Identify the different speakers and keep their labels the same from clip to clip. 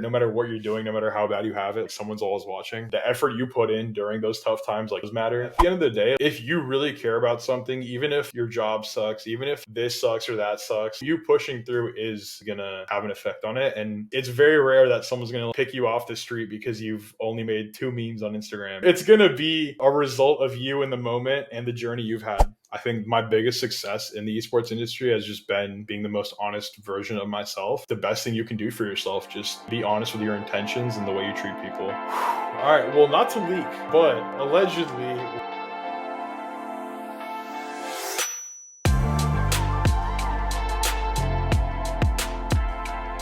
Speaker 1: No matter what you're doing, no matter how bad you have it, someone's always watching. The effort you put in during those tough times does matter. At the end of the day, if you really care about something, even if your job sucks, even if this sucks or that sucks, you pushing through is gonna have an effect on it. And it's very rare that someone's gonna pick you off the street because you've only made 2 memes on Instagram. It's gonna be a result of you in the moment and the journey you've had. I think my biggest success in the esports industry has just been being the most honest version of myself. The best thing you can do for yourself, just be honest with your intentions and the way you treat people. All right, well, not to leak, but allegedly.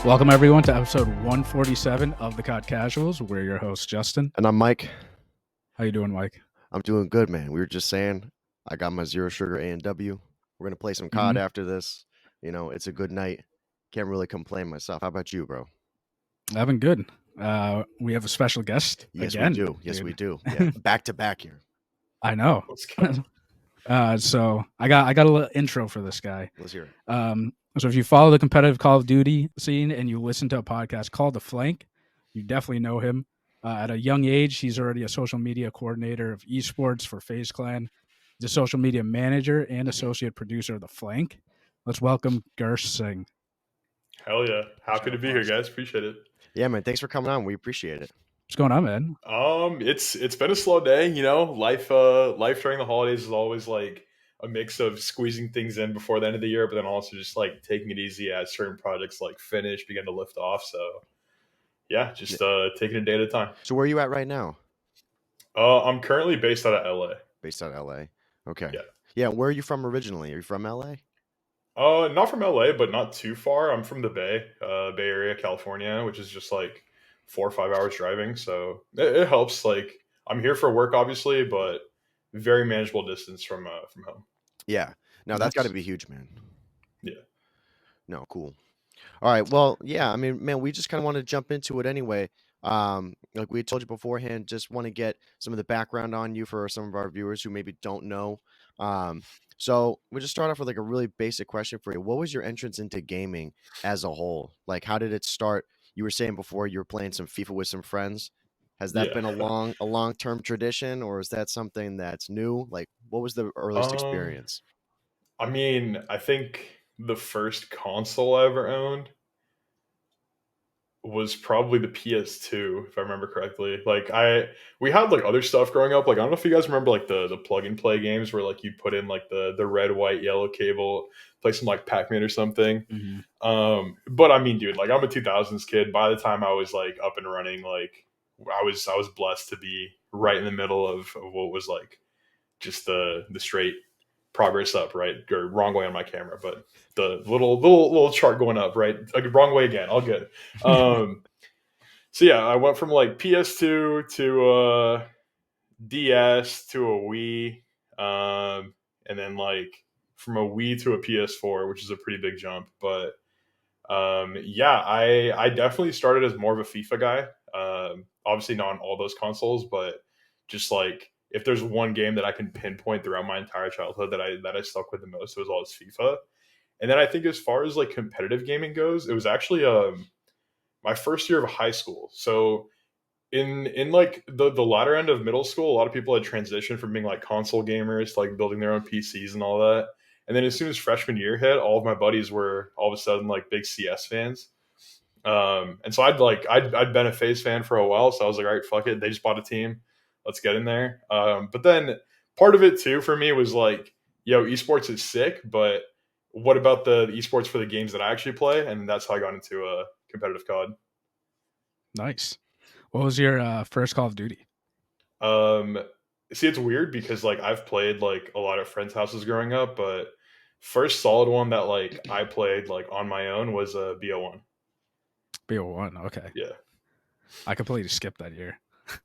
Speaker 2: Welcome everyone to episode 147 of the COD Casuals. We're your hosts, Justin.
Speaker 3: And I'm Mike.
Speaker 2: How you doing, Mike?
Speaker 3: I'm doing good, man. We were just saying, I got my Zero Sugar A&W. We're going to play some COD after this. You know, it's a good night. Can't really complain myself. How about you, bro?
Speaker 2: I've been good. We have a special guest again.
Speaker 3: We do. Yes, we do. Yeah. Back to back here.
Speaker 2: I know. So I got a little intro for this guy.
Speaker 3: Let's hear it.
Speaker 2: So if you follow the competitive Call of Duty scene and you listen to a podcast called The Flank, you definitely know him. At a young age, he's already a social media coordinator of esports for FaZe Clan. He's a social media manager and associate producer of The Flank. Let's welcome Gursh Singh.
Speaker 1: Hell yeah. Happy to be here, guys. Appreciate it.
Speaker 3: Yeah, man. Thanks for coming on. We appreciate it.
Speaker 2: What's going on, man?
Speaker 1: It's been a slow day, you know. Life during the holidays is always like a mix of squeezing things in before the end of the year, but then also just like taking it easy as certain projects like finish, begin to lift off. So yeah, just taking a day at a time.
Speaker 3: So where are you at right now?
Speaker 1: I'm currently based out of LA.
Speaker 3: Based out of LA. Okay.
Speaker 1: Yeah.
Speaker 3: Yeah. Where are you from originally? Are you from LA?
Speaker 1: Not from LA, but not too far. I'm from the Bay Area, California, which is just like 4 or 5 hours driving. So it helps. Like I'm here for work, obviously, but very manageable distance from home.
Speaker 3: Yeah. No, that's got to be huge, man.
Speaker 1: Yeah.
Speaker 3: No, cool. All right. Well, yeah. I mean, man, we just kind of want to jump into it anyway. Like we told you beforehand, just want to get some of the background on you for some of our viewers who maybe don't know. So we just start off with like a really basic question for you. What was your entrance into gaming as a whole? Like, how did it start? You were saying before you were playing some FIFA with some friends. Has that been a long-term tradition, or is that something that's new? Like, what was the earliest experience?
Speaker 1: I mean, I think the first console I ever owned was probably the PS2, if I remember correctly. Like we had like other stuff growing up. Like I don't know if you guys remember like the plug and play games where like you put in like the red, white, yellow cable, play some like Pac-Man or something.
Speaker 2: Mm-hmm.
Speaker 1: But I mean, dude, like I'm a 2000s kid. By the time I was like up and running, like I was blessed to be right in the middle of what was like just the straight progress up, right? Or wrong way on my camera, but the little chart going up, right? Like, wrong way again. All good. So yeah, I went from like PS2 to DS to a Wii, and then like from a Wii to a PS4, which is a pretty big jump. But yeah, I definitely started as more of a FIFA guy. Obviously not on all those consoles, but just like if there's one game that I can pinpoint throughout my entire childhood that I stuck with the most, it was always FIFA. And then I think as far as like competitive gaming goes, it was actually my first year of high school. So in like the latter end of middle school, a lot of people had transitioned from being like console gamers to like building their own PCs and all that. And then as soon as freshman year hit, all of my buddies were all of a sudden like big CS fans. And so I'd been a FaZe fan for a while, so I was like, all right, fuck it. They just bought a team. Let's get in there. But then part of it too for me was like, yo, esports is sick, but what about the esports for the games that I actually play? And that's how I got into competitive COD.
Speaker 2: Nice. What was your first Call of Duty?
Speaker 1: See, it's weird because like I've played like a lot of friends' houses growing up, but first solid one that like I played like on my own was BO1.
Speaker 2: BO1, okay.
Speaker 1: Yeah.
Speaker 2: I completely skipped that year.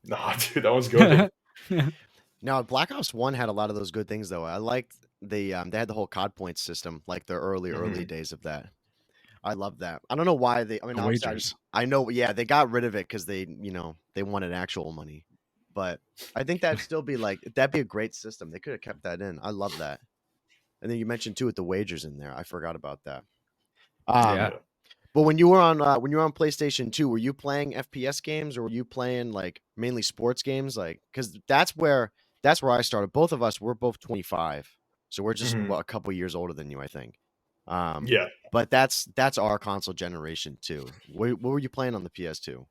Speaker 1: Nah, dude, that one's good.
Speaker 3: Now, Black Ops 1 had a lot of those good things, though. I liked they had the whole COD points system, like the early days of that. I love that. I don't know why they. I mean, I know, yeah, they got rid of it because they wanted actual money, but I think that'd still be like that'd be a great system. They could have kept that in. I love that. And then you mentioned too with the wagers in there. I forgot about that.
Speaker 2: Yeah.
Speaker 3: But when you were on PlayStation 2, were you playing FPS games or were you playing like mainly sports games? Like, because that's where I started. Both of us, we're both 25, so we're just
Speaker 1: Mhm.
Speaker 3: a couple years older than you, I think. Um,
Speaker 1: Yeah.
Speaker 3: but that's our console generation too. What were you playing on the PS2?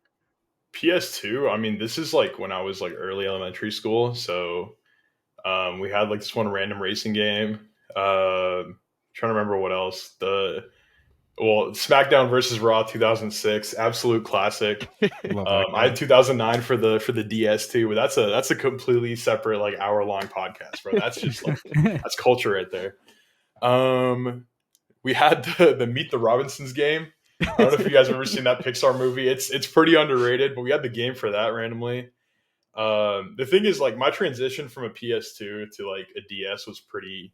Speaker 1: PS2, I mean, this is like when I was like early elementary school. So we had like this one random racing game. Trying to remember what else. SmackDown versus Raw 2006, absolute classic.
Speaker 2: Love that
Speaker 1: I had
Speaker 2: game.
Speaker 1: 2009 for the DS too, but that's a completely separate like hour-long podcast, bro. That's just like that's culture right there. We had the Meet the Robinsons game. I don't know if you guys have ever seen that Pixar movie. It's pretty underrated, but we had the game for that randomly. The thing is, like, my transition from a PS2 to like a DS was pretty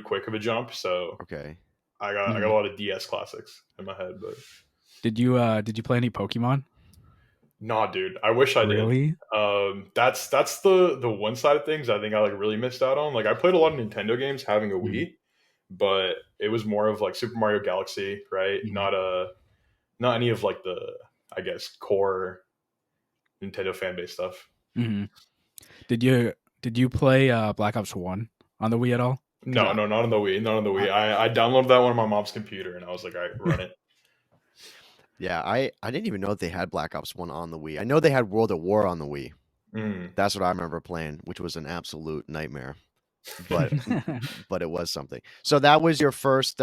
Speaker 1: quick of a jump. So
Speaker 3: Okay.
Speaker 1: I got a
Speaker 2: Mhm.
Speaker 1: lot of DS classics in my head, but
Speaker 2: Did you play any Pokemon?
Speaker 1: nah, dude. I wish I did.
Speaker 2: Really?
Speaker 1: That's the one side of things I think I like really missed out on. Like, I played a lot of Nintendo games having a
Speaker 2: Mhm.
Speaker 1: Wii, but it was more of like Super Mario Galaxy, right?
Speaker 2: Mhm.
Speaker 1: Not any of like the, I guess, core Nintendo fan base stuff.
Speaker 2: Mhm. Did you play Black Ops 1 on the Wii at all? Because
Speaker 1: No, no, not on the Wii, not on the Wii. I downloaded that one on my mom's computer, and I was like, all right, run it.
Speaker 3: Yeah, I didn't even know that they had Black Ops 1 on the Wii. I know they had World at War on the Wii.
Speaker 1: Mm.
Speaker 3: That's what I remember playing, which was an absolute nightmare. But it was something. So that was your first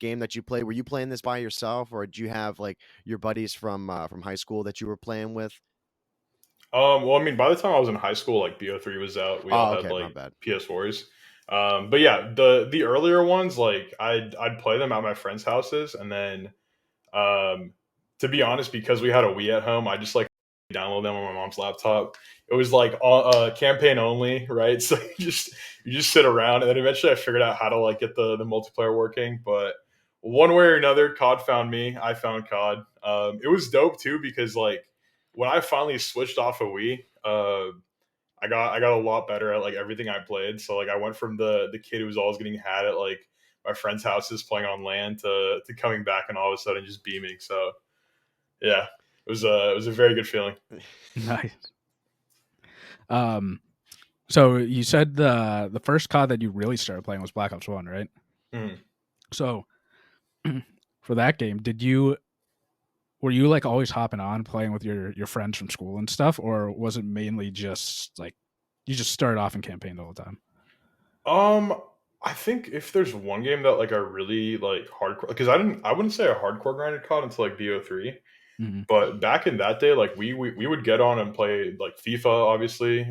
Speaker 3: game that you played. Were you playing this by yourself or did you have like your buddies from high school that you were playing with?
Speaker 1: Well, I mean, by the time I was in high school, like BO3 was out. We all
Speaker 3: Oh,
Speaker 1: had
Speaker 3: okay, my
Speaker 1: like
Speaker 3: bad.
Speaker 1: PS4s. But yeah, the earlier ones, like I'd play them at my friends' houses, and then Um, to be honest, because we had a Wii at home, I just like download them on my mom's laptop. It was like campaign only, right? So you just sit around, and then eventually I figured out how to like get the multiplayer working. But one way or another, COD found me. I found COD. It was dope too because like when I finally switched off of Wii, I got a lot better at like everything I played. So like I went from the kid who was always getting had at like my friends' houses playing on LAN to coming back and all of a sudden just beaming. So yeah, it was a very good feeling.
Speaker 2: Nice. Um, so you said the first COD that you really started playing was Black Ops 1, right?
Speaker 1: Mhm.
Speaker 2: So for that game, were you like always hopping on playing with your friends from school and stuff, or was it mainly just like you just started off in campaign the whole time?
Speaker 1: Um, I think if there's one game that like I really like hardcore because I wouldn't say I hardcore grinded COD until like BO3.
Speaker 2: Hmm.
Speaker 1: But back in that day, like we would get on and play like FIFA, obviously.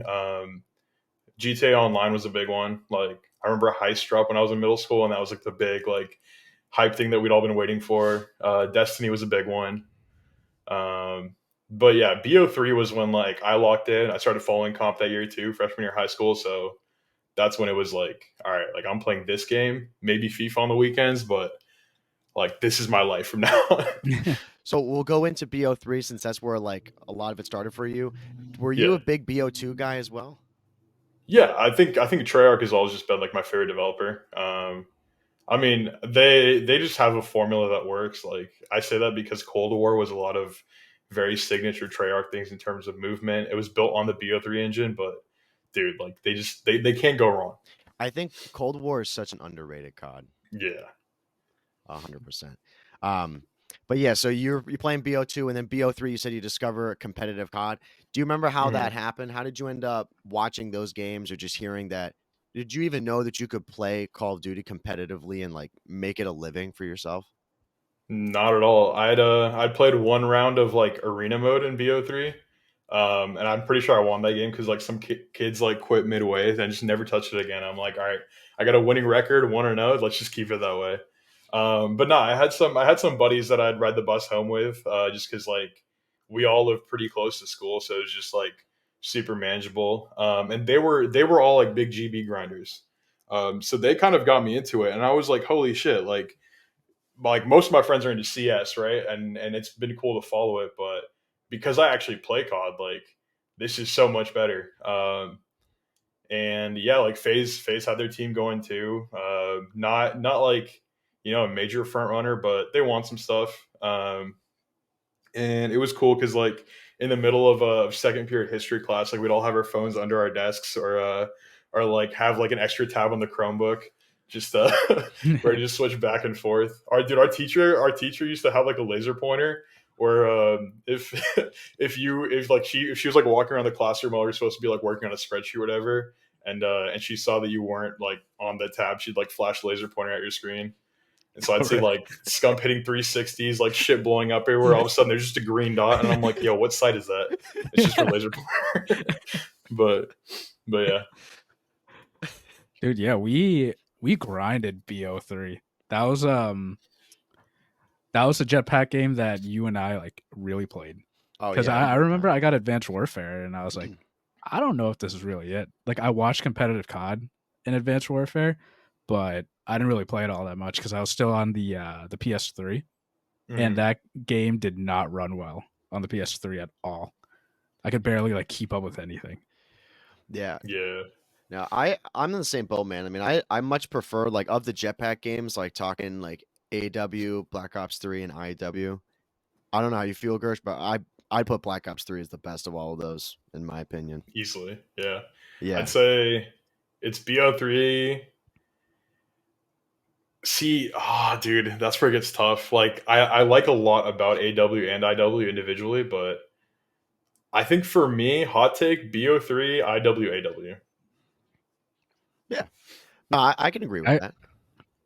Speaker 1: GTA Online was a big one. Like I remember Heist drop when I was in middle school, and that was like the big like hype thing that we'd all been waiting for. Destiny was a big one. But yeah, BO3 was when like I locked in. I started following comp that year too, freshman year of high school. So that's when it was like, all right, like I'm playing this game, maybe FIFA on the weekends, but like this is my life from now on.
Speaker 3: So we'll go into BO3 since that's where like a lot of it started for you. Were you
Speaker 1: Yeah.
Speaker 3: a big BO2 guy as well?
Speaker 1: Yeah, I think Treyarch has always just been like my favorite developer. I mean, they just have a formula that works. Like I say that because Cold War was a lot of very signature Treyarch things in terms of movement. It was built on the BO3 engine, but dude, like they can't go wrong.
Speaker 3: I think Cold War is such an underrated COD.
Speaker 1: Yeah.
Speaker 3: 100%. Um, but yeah, so you're playing BO2 and then BO3 you said you discover a competitive COD. Do you remember how that
Speaker 1: Mhm.
Speaker 3: happened? How did you end up watching those games or just hearing that? Did you even know that you could play Call of Duty competitively and like make it a living for yourself?
Speaker 1: Not at all. I'd played one round of like arena mode in BO3. And I'm pretty sure I won that game because like some kids like quit midway and just never touched it again. I'm like, all right, I got a winning record, 1-0. Let's just keep it that way. But no, I had some buddies that I'd ride the bus home with, just because like we all live pretty close to school, so it was just like super manageable. And they were all like big GB grinders. So they kind of got me into it, and I was like, holy shit, like most of my friends are into CS, right? And it's been cool to follow it, but because I actually play COD, like this is so much better. And yeah, like FaZe had their team going too. Not like a major front runner, but they won some stuff. And it was cool because like in the middle of a second period history class, like we'd all have our phones under our desks, or like have like an extra tab on the Chromebook, just ready to switch back and forth. Our teacher used to have like a laser pointer where if if she was like walking around the classroom while we are supposed to be like working on a spreadsheet or whatever, and she saw that you weren't like on the tab, she'd like flash the laser pointer at your screen. And so I'd see like Scump hitting 360s, like shit blowing up everywhere. All of a sudden, there's just a green dot, and I'm like, "Yo, what site is that?" It's just for laser pointer. but yeah,
Speaker 2: Dude, yeah, we grinded BO3. That was a jetpack game that you and I like really played.
Speaker 3: Oh
Speaker 2: Because
Speaker 3: yeah,
Speaker 2: I remember I got Advanced Warfare and I was like, I don't know if this is really it. Like I watched competitive COD in Advanced Warfare, but I didn't really play it all that much because I was still on the PS3, and that game did not run well on the PS3 at all. I could barely like keep up with anything.
Speaker 3: yeah.
Speaker 1: yeah.
Speaker 3: Now I'm in the same boat, man. I mean, I much prefer like of the jetpack games, like talking like AW, Black Ops 3, and IW. I don't know how you feel, Gersh, but I'd put Black Ops 3 as the best of all of those, in my opinion.
Speaker 1: Easily, yeah.
Speaker 3: Yeah.
Speaker 1: I'd say it's BO3. See, dude, that's where it gets tough. Like, I like a lot about AW and IW individually, but I think for me, hot take, BO3, IW, AW.
Speaker 3: Yeah. No, I can agree with that.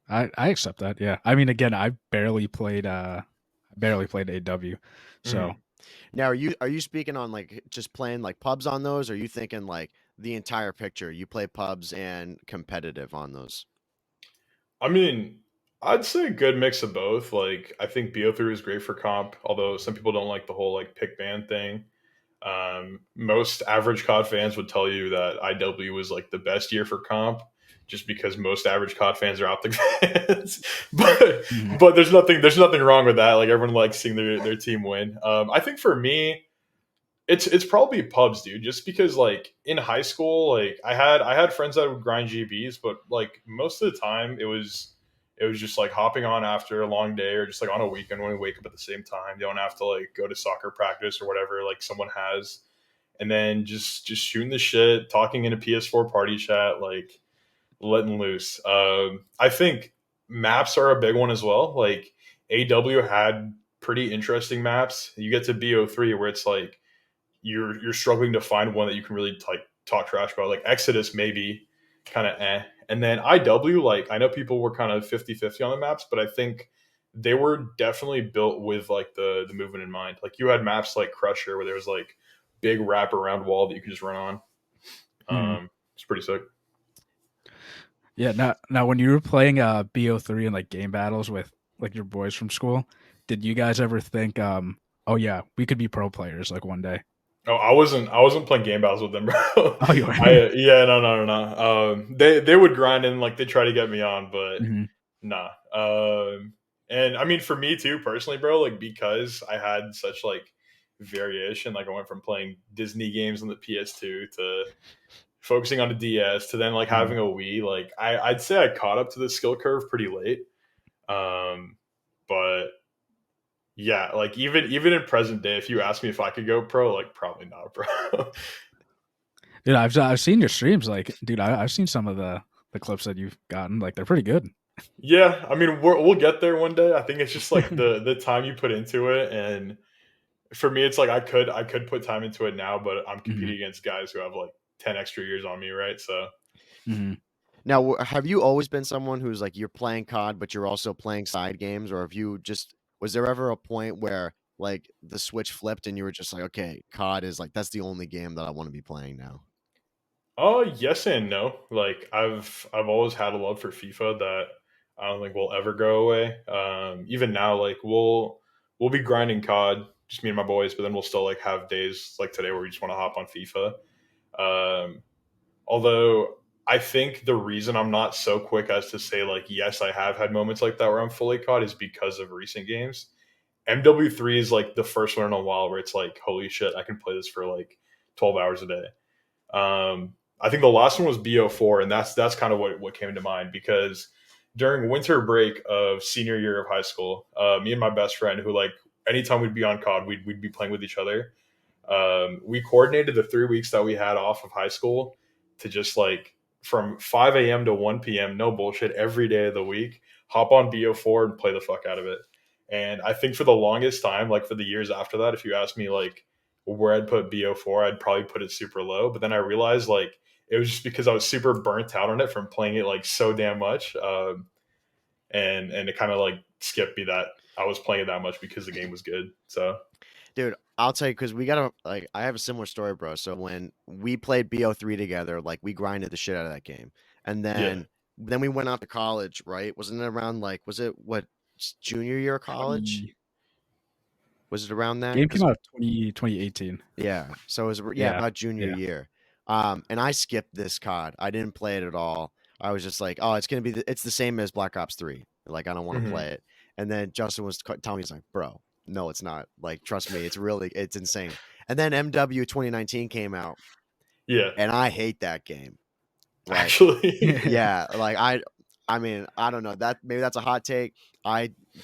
Speaker 2: I accept that. Yeah. I mean, again, I barely played AW. So
Speaker 3: now are you speaking on like just playing like pubs on those, or are you thinking like the entire picture? You play pubs and competitive on those?
Speaker 1: I mean, I'd say a good mix of both. Like, I think BO3 is great for comp, although some people don't like the whole like pick ban thing. Most average COD fans would tell you that IW was like the best year for comp, just because most average COD fans are optic fans. but there's nothing wrong with that. Like everyone likes seeing their team win. I think for me, it's probably pubs, dude. Just because like in high school, like I had friends that would grind GBs, but like most of the time it was just like hopping on after a long day or just like on a weekend when we wake up at the same time. You don't have to like go to soccer practice or whatever like someone has, and then just shooting the shit, talking in a PS4 party chat, like letting loose. I think maps are a big one as well. Like AW had pretty interesting maps. You get to BO3 where it's like you're struggling to find one that you can really like talk trash about. Like Exodus maybe kind of and then IW, like I know people were kind of 50-50 on the maps, but I think they were definitely built with like the movement in mind. Like you had maps like Crusher where there was like big wraparound wall that you could just run on. It's pretty sick.
Speaker 2: Yeah. Now when you were playing BO3 and like game battles with like your boys from school, did you guys ever think, oh yeah, we could be pro players like one day?
Speaker 1: Oh, I wasn't playing game battles with them, bro.
Speaker 2: Oh, you were.
Speaker 1: Yeah, no. They would grind and like they try to get me on, but nah. And I mean for me too, personally, bro, like because I had such like variation, like I went from playing Disney games on the PS2 to focusing on the DS to then like having a Wii. Like I'd say I caught up to the skill curve pretty late. But yeah, like even in present day, if you ask me if I could go pro, like probably not, bro.
Speaker 2: Dude, I've seen your streams. Like, dude, I've seen some of the clips that you've gotten. Like, they're pretty good.
Speaker 1: Yeah, I mean we'll get there one day. I think it's just like the time you put into it, and for me, it's like I could put time into it now, but I'm competing against guys who have like 10 extra years on me, right? So.
Speaker 3: Now, have you always been someone who's like you're playing COD, but you're also playing side games, or have you just was there ever a point where like the switch flipped and you were just like, okay, COD is like that's the only game that I want to be playing now?
Speaker 1: Oh, yes and no. Like I've always had a love for FIFA that I don't think will ever go away. Even now, like we'll be grinding COD, just me and my boys, but then we'll still like have days like today where we just want to hop on FIFA. Although I think the reason I'm not so quick as to say like yes, I have had moments like that where I'm fully COD is because of recent games. MW3 is like the first one in a while where it's like holy shit, I can play this for like 12 hours a day. I think the last one was BO4, and that's kind of what came to mind because during winter break of senior year of high school, me and my best friend, who like anytime we'd be on COD, we'd be playing with each other. We coordinated the 3 weeks that we had off of high school to just like from 5 a.m. to 1 p.m. No bullshit, every day of the week, hop on BO4 and play the fuck out of it. And I think for the longest time, like for the years after that, if you ask me like where I'd put BO4, I'd probably put it super low. But then I realized like it was just because I was super burnt out on it from playing it like so damn much. And it kind of like skipped me that I was playing it that much because the game was good. So
Speaker 3: Dude, I'll tell you, because we gotta like I have a similar story, bro. So when we played BO3 together, like we grinded the shit out of that game. And
Speaker 1: yeah,
Speaker 3: then we went out to college, right? Wasn't it around like was it what junior year of college?
Speaker 2: 20,
Speaker 3: Was it around that?
Speaker 2: game came
Speaker 3: Because
Speaker 2: out 2018.
Speaker 3: yeah, so it was yeah,
Speaker 2: Yeah,
Speaker 3: about junior
Speaker 2: yeah.
Speaker 3: year. And I skipped this COD. I didn't play it at all. I was just like, oh, it's gonna be it's the same as Black Ops 3. Like I don't want to
Speaker 1: hmm
Speaker 3: play it. And then Justin was telling me, he's like, bro, no, it's not. Like, trust me, it's insane. And then MW 2019 came out,
Speaker 1: yeah.
Speaker 3: and I hate that game. Like,
Speaker 1: Actually,
Speaker 3: yeah, like I mean, I don't know. Maybe that's a hot take.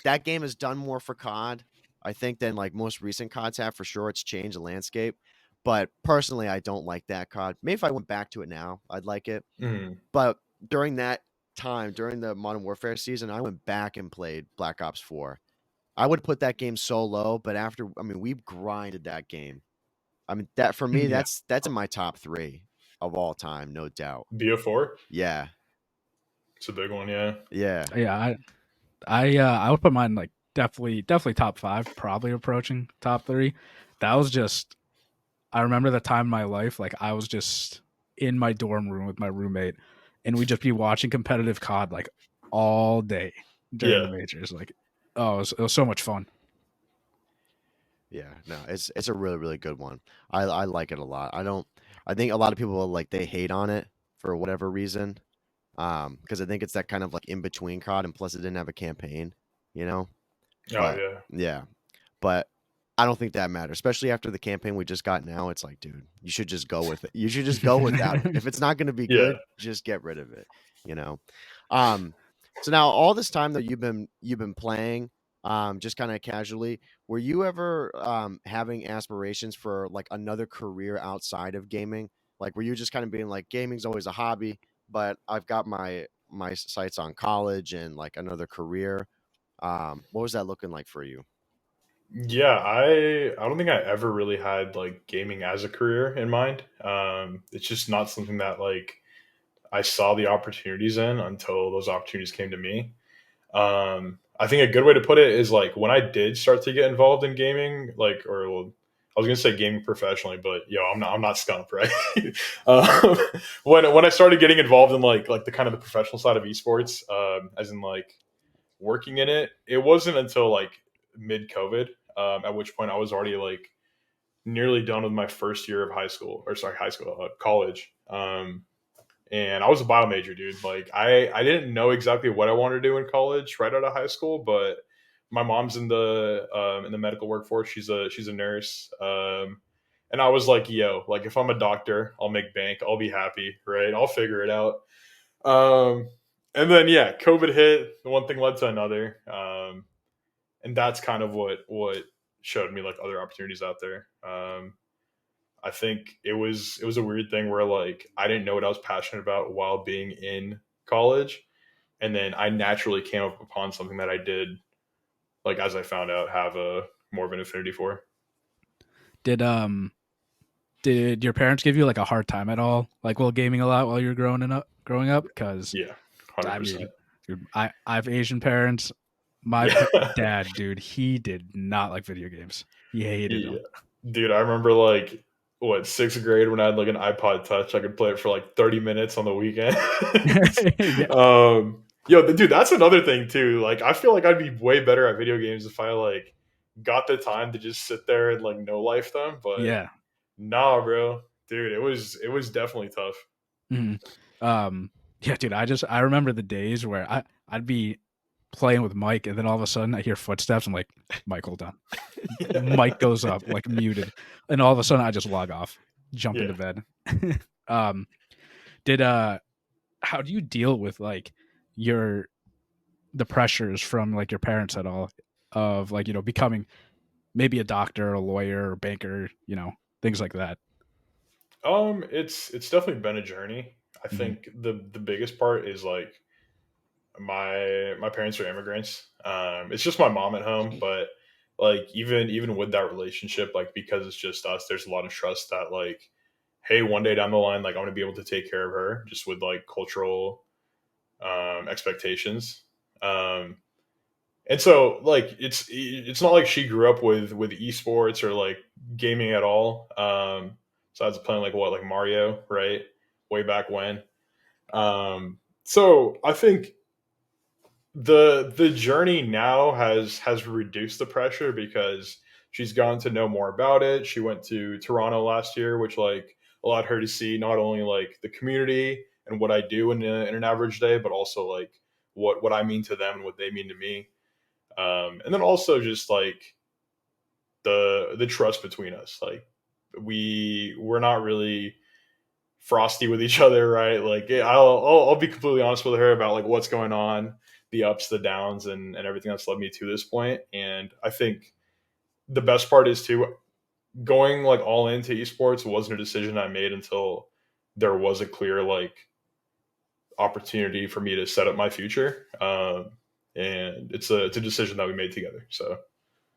Speaker 3: That game has done more for COD, I think, than like most recent CODs have for sure. It's changed the landscape. But personally, I don't like that COD. Maybe if I went back to it now, I'd like it.
Speaker 1: Mhm.
Speaker 3: But during that time, during the Modern Warfare season, I went back and played Black Ops 4. I would put that game so low, but after I mean, we've grinded that game. I mean, that for me,
Speaker 2: Yeah.
Speaker 3: that's in my top 3 of all time, no doubt.
Speaker 1: BO4,
Speaker 3: Yeah.
Speaker 1: it's a big one. Yeah,
Speaker 3: Yeah.
Speaker 2: Yeah, I would put mine like definitely top 5, probably approaching top 3. That was just I remember the time in my life like I was just in my dorm room with my roommate and we'd just be watching competitive COD like all day during the
Speaker 1: yeah,
Speaker 2: majors. Like, oh, it was so much fun.
Speaker 3: Yeah, no, it's a really really good one. I like it a lot. I think a lot of people like they hate on it for whatever reason. Because I think it's that kind of like in between COD, and plus it didn't have a campaign, you know.
Speaker 1: oh
Speaker 3: But
Speaker 1: yeah,
Speaker 3: yeah, but I don't think that matters, especially after the campaign we just got now. It's like, dude, you should just go with it. You should just go without it. If it's not going to be
Speaker 1: yeah.
Speaker 3: good, just get rid of it. You know. Um, so now all this time that you've been playing, just kind of casually, were you ever having aspirations for like another career outside of gaming? Like, were you just kind of being like, gaming's always a hobby, but I've got my sights on college and like another career? What was that looking like for you?
Speaker 1: Yeah, I don't think I ever really had like gaming as a career in mind. It's just not something that like I saw the opportunities in until those opportunities came to me. I think a good way to put it is like when I did start to get involved in gaming, like or well, I was gonna say gaming professionally, but I'm not Scump, right? um, when I started getting involved in like the kind of the professional side of esports, as in like working in it, it wasn't until like mid COVID, at which point I was already like nearly done with my first year of high school, college. And I was a bio major, dude. Like I didn't know exactly what I wanted to do in college right out of high school, but my mom's in the medical workforce. She's a nurse. And I was like, yo, like if I'm a doctor, I'll make bank. I'll be happy, right? I'll figure it out. Um, and then yeah, COVID hit. One thing led to another. And that's kind of what showed me like other opportunities out there. I think it was a weird thing where like I didn't know what I was passionate about while being in college, and then I naturally came up upon something that I did like as I found out have a more of an affinity for.
Speaker 2: Did did your parents give you like a hard time at all? Like while gaming a lot while you were growing up? Because
Speaker 1: Yeah, 100%.
Speaker 2: I mean, dude, I have Asian parents. My
Speaker 1: Yeah.
Speaker 2: dad, dude, he did not like video games. He hated
Speaker 1: Yeah.
Speaker 2: them.
Speaker 1: Dude, I remember like what, sixth grade when I had like an iPod Touch, I could play it for like 30 minutes on the weekend.
Speaker 2: Yeah,
Speaker 1: Yo, dude, that's another thing too. Like, I feel like I'd be way better at video games if I like got the time to just sit there and like no life them. But
Speaker 2: yeah.
Speaker 1: nah, bro, dude, it was definitely tough.
Speaker 2: Mhm. Yeah, dude. I remember the days where I'd be playing with Mike, and then all of a sudden I hear footsteps. I'm like, Mike, hold on. Mike goes up, like muted, and all of a sudden I just log off, jump into
Speaker 1: Yeah.
Speaker 2: bed. um, did how do you deal with like your the pressures from like your parents at all of like, becoming maybe a doctor, a lawyer, or banker, things like that?
Speaker 1: It's definitely been a journey. I
Speaker 2: Hmm.
Speaker 1: think the biggest part is like my parents are immigrants. It's just my mom at home, but like even with that relationship, like because it's just us, there's a lot of trust that like, hey, one day down the line, like I'm gonna be able to take care of her, just with like cultural expectations. Um, and so like it's not like she grew up with esports or like gaming at all. So I was playing like what like Mario, right? Way back when. So I think the journey now has reduced the pressure because she's gotten to know more about it. She went to Toronto last year, which like allowed her to see not only like the community and what I do in an average day, but also like what I mean to them and what they mean to me. And then also just like the trust between us. Like we're not really frosty with each other, right? Like I'll be completely honest with her about like what's going on, the ups, the downs, and everything that's led me to this point. And I think the best part is too going like all into esports wasn't a decision I made until there was a clear like opportunity for me to set up my future. And it's a decision that we made together. So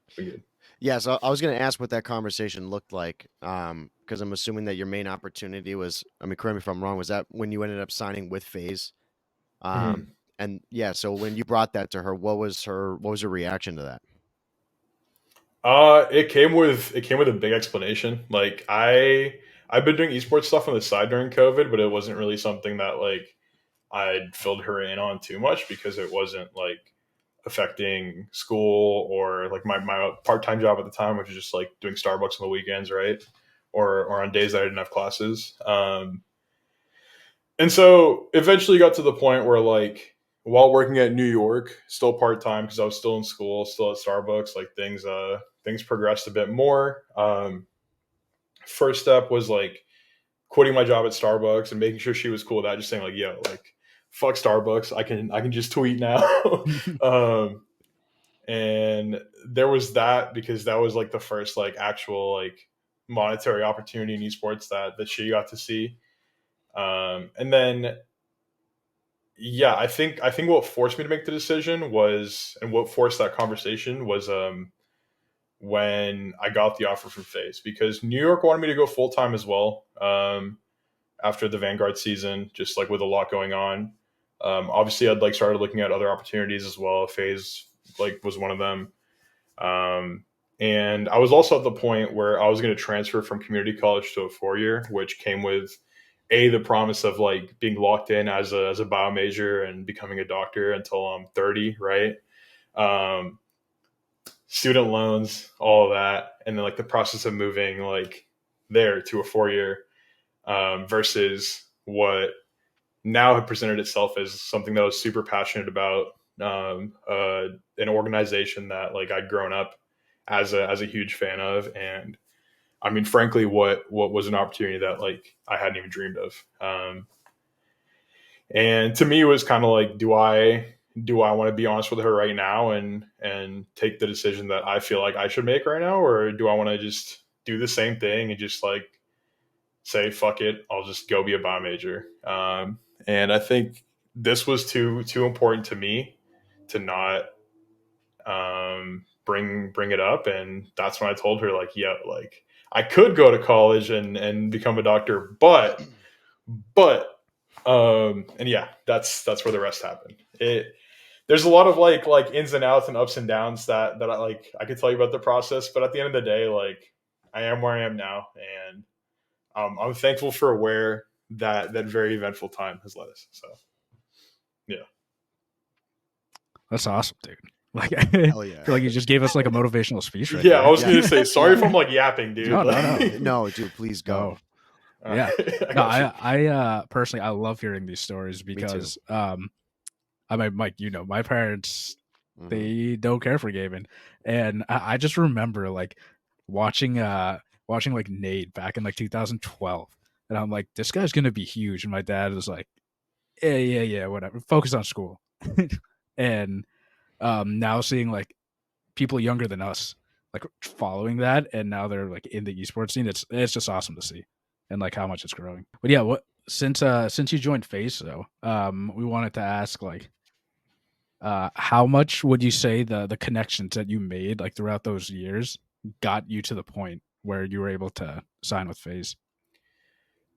Speaker 1: it's been good.
Speaker 3: Yeah, so I was going to ask what that conversation looked like, because I'm assuming that your main opportunity was, I mean, correct me if I'm wrong, was that when you ended up signing with FaZe?
Speaker 1: Mhm.
Speaker 3: And yeah, so when you brought that to her, what was her reaction to that?
Speaker 1: It came with a big explanation. Like I've been doing esports stuff on the side during COVID, but it wasn't really something that like I'd filled her in on too much because it wasn't like affecting school or like my part time job at the time, which is just like doing Starbucks on the weekends, right? Or on days that I didn't have classes. And so eventually got to the point where like while working at New York, still part time because I was still in school, still at Starbucks, like things progressed a bit more. First step was like quitting my job at Starbucks and making sure she was cool with that, just saying like, yo, like fuck Starbucks. I can just tweet now. um and there was that because that was like the first like actual like monetary opportunity in esports that she got to see. And then yeah, I think what forced me to make the decision was, and what forced that conversation was, when I got the offer from FaZe because New York wanted me to go full time as well. After the Vanguard season, just like with a lot going on. Obviously, I'd like started looking at other opportunities as well. FaZe like was one of them. Um, and I was also at the point where I was going to transfer from community college to a 4 year, which came with the promise of like being locked in as a bio major and becoming a doctor until I'm 30, right? Um, Student loans, all of that, and then like the process of moving like there to a 4 year, versus what now had presented itself as something that I was super passionate about. An organization that like I'd grown up as a huge fan of, and I mean, frankly, what was an opportunity that like I hadn't even dreamed of. And to me, it was kind of like, do I want to be honest with her right now and take the decision that I feel like I should make right now, or do I want to just do the same thing and just like say fuck it, I'll just go be a bio major. And I think this was too important to me to not bring it up, and that's when I told her like, yeah, like I could go to college and become a doctor, but and yeah, that's where the rest happened. There's a lot of like ins and outs and ups and downs that I could tell you about the process, but at the end of the day, like I am where I am now, and I'm thankful for where that very eventful time has led us. So yeah.
Speaker 2: That's awesome, dude. Like, I feel
Speaker 3: Hell yeah.
Speaker 2: like you just gave us like a motivational speech right
Speaker 1: Yeah, I
Speaker 2: there.
Speaker 1: was
Speaker 3: Yeah.
Speaker 1: gonna say sorry if
Speaker 3: Yeah.
Speaker 1: I'm like yapping, dude.
Speaker 2: No, no,
Speaker 1: Like-
Speaker 2: no.
Speaker 3: No, dude, please
Speaker 2: No.
Speaker 3: go.
Speaker 2: Yeah.
Speaker 1: I
Speaker 2: No,
Speaker 1: got you.
Speaker 2: I personally I love hearing these stories
Speaker 3: Me too.
Speaker 2: because I mean, Mike, my parents
Speaker 3: Mhm.
Speaker 2: they don't care for gaming, and I just remember like watching like Nate back in like 2012, and I'm like, this guy's gonna be huge, and my dad was like, yeah, whatever, focus on school. And now seeing like people younger than us like following that, and now they're like in the esports scene. It's just awesome to see, and like how much it's growing. But yeah, what since you joined FaZe though, we wanted to ask like how much would you say the connections that you made like throughout those years got you to the point where you were able to sign with FaZe?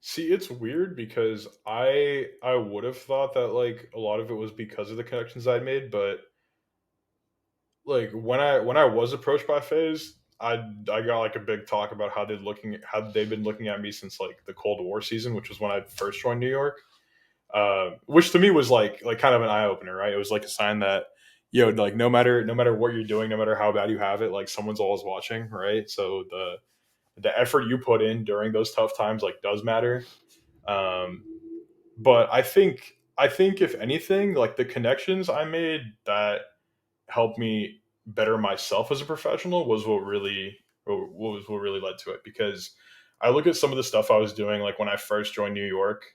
Speaker 1: See, it's weird because I would have thought that like a lot of it was because of the connections I'd made, but like when I was approached by FaZe, I got like a big talk about how they've been looking at me since like the Cold War season, which was when I first joined New York. Which to me was like kind of an eye opener, right? It was like a sign that like no matter what you're doing, no matter how bad you have it, like someone's always watching, right? So the effort you put in during those tough times like does matter. Um, but I think if anything, like the connections I made that helped me better myself as a professional was what really led to it. Because I look at some of the stuff I was doing like when I first joined New York,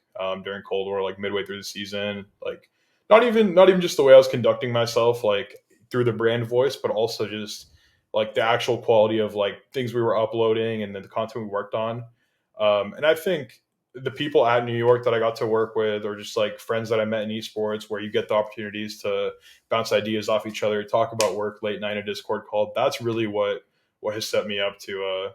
Speaker 1: during Cold War, like midway through the season, like not even just the way I was conducting myself like through the brand voice, but also just like the actual quality of like things we were uploading and then the content we worked on. And I think the people at New York that I got to work with, or just like friends that I met in esports, where you get the opportunities to bounce ideas off each other, talk about work late night in a Discord call. That's really what has set me up to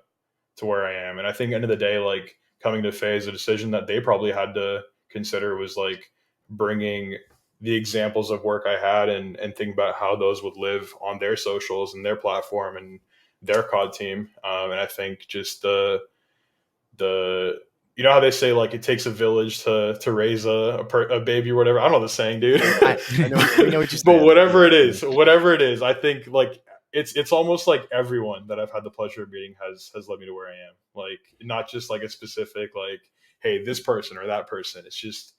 Speaker 1: where I am. And I think end of the day, like coming to FaZe, a decision that they probably had to consider was like bringing the examples of work I had and think about how those would live on their socials and their platform and their COD team. And I think just the you know how they say like it takes a village to raise a baby or whatever. I don't know the saying, dude.
Speaker 3: I know we know what you
Speaker 1: But
Speaker 3: said.
Speaker 1: whatever it is, I think like it's almost like everyone that I've had the pleasure of meeting has led me to where I am. Like not just like a specific like, hey, this person or that person. It's just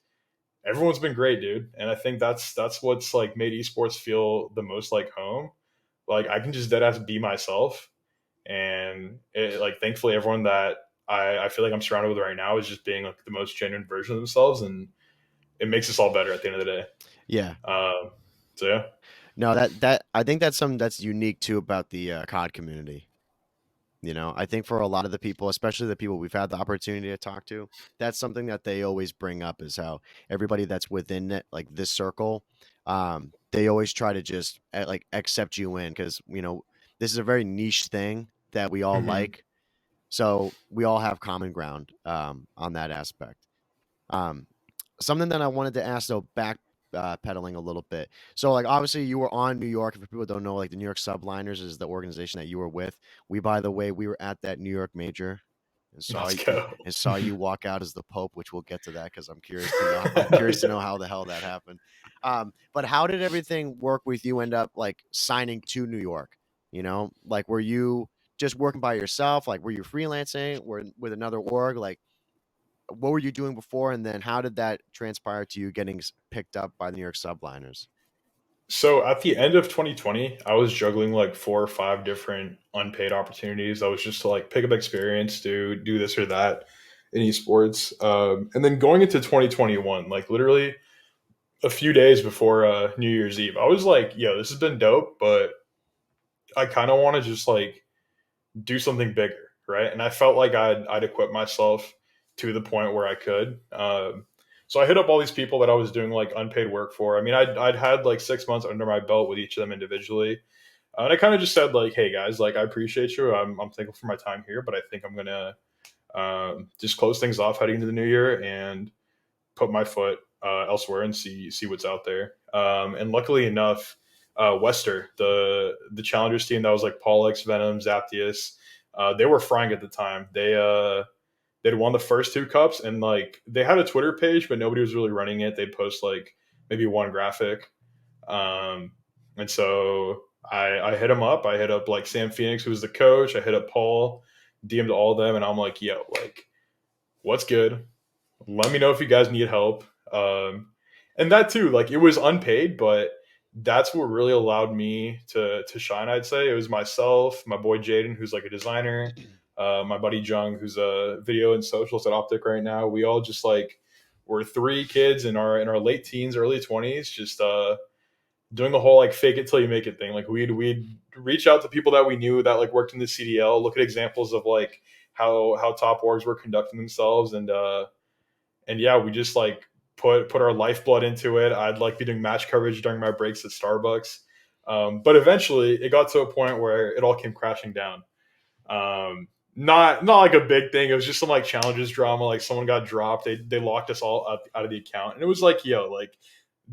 Speaker 1: everyone's been great, dude. And I think that's what's like made esports feel the most like home. Like I can just dead ass be myself, and like thankfully everyone that I feel like I'm surrounded with right now is just being like the most genuine version of themselves, and it makes us all better at the end of the day.
Speaker 3: Yeah.
Speaker 1: So yeah.
Speaker 3: No, that I think that's something that's unique too about the COD community. I think for a lot of the people, especially the people we've had the opportunity to talk to, that's something that they always bring up is how everybody that's within it, like this circle, they always try to just like accept you in because this is a very niche thing that we all
Speaker 1: Mhm.
Speaker 3: like, so we all have common ground on that aspect. Um, Something that I wanted to ask though, back pedaling a little bit. So like obviously you were on New York. If people don't know, like the New York Subliners is the organization that you were with. By the way, we were at that New York major and saw
Speaker 1: Let's
Speaker 3: you
Speaker 1: go.
Speaker 3: and saw you walk out as the Pope, which we'll get to that because I'm curious to know. I'm curious to
Speaker 1: Yeah.
Speaker 3: know how the hell that happened. But how did everything work with you? End up like signing to New York? Like were you just working by yourself? Like were you freelancing? Were with another org? Like what were you doing before, and then how did that transpire to you getting picked up by the New York Subliners?
Speaker 1: So at the end of 2020, I was juggling like 4 or 5 different unpaid opportunities. I was just to like pick up experience, do this or that in esports. And then going into 2021, like literally a few days before New Year's Eve, I was like, yo, this has been dope, but I kind of want to just like do something bigger, right? And I felt like I'd equip myself to the point where I could. So I hit up all these people that I was doing like unpaid work for. I mean, I'd had like 6 months under my belt with each of them individually. And I kind of just said like, hey guys, like I appreciate you. I'm thankful for my time here, but I think I'm gonna just close things off heading into the new year and put my foot elsewhere and see what's out there. And luckily enough, Wester, the challengers team that was like Pollux, Venom, Zaptius, they were frying at the time. They'd won the first 2 cups, and like they had a Twitter page, but nobody was really running it. They'd post like maybe one graphic, and so I hit him up. I hit up like Sam Phoenix, who was the coach. I hit up Paul, DM'd all of them, and I'm like, yo, like, what's good? Let me know if you guys need help. And that too, like it was unpaid, but that's what really allowed me to shine. I'd say it was myself, my boy Jaden, who's like a designer, my buddy Jung, who's a video and socials at Optic right now. We all just like were 3 kids in our late teens, early 20s, just doing the whole like fake it till you make it thing. Like we'd reach out to people that we knew that like worked in the CDL, look at examples of like how top orgs were conducting themselves, and yeah, we just like put our lifeblood into it. I'd like be doing match coverage during my breaks at Starbucks, but eventually it got to a point where it all came crashing down. Not like a big thing. It was just some like challenges drama. Like someone got dropped. They locked us all out of the account, and it was like, yo, like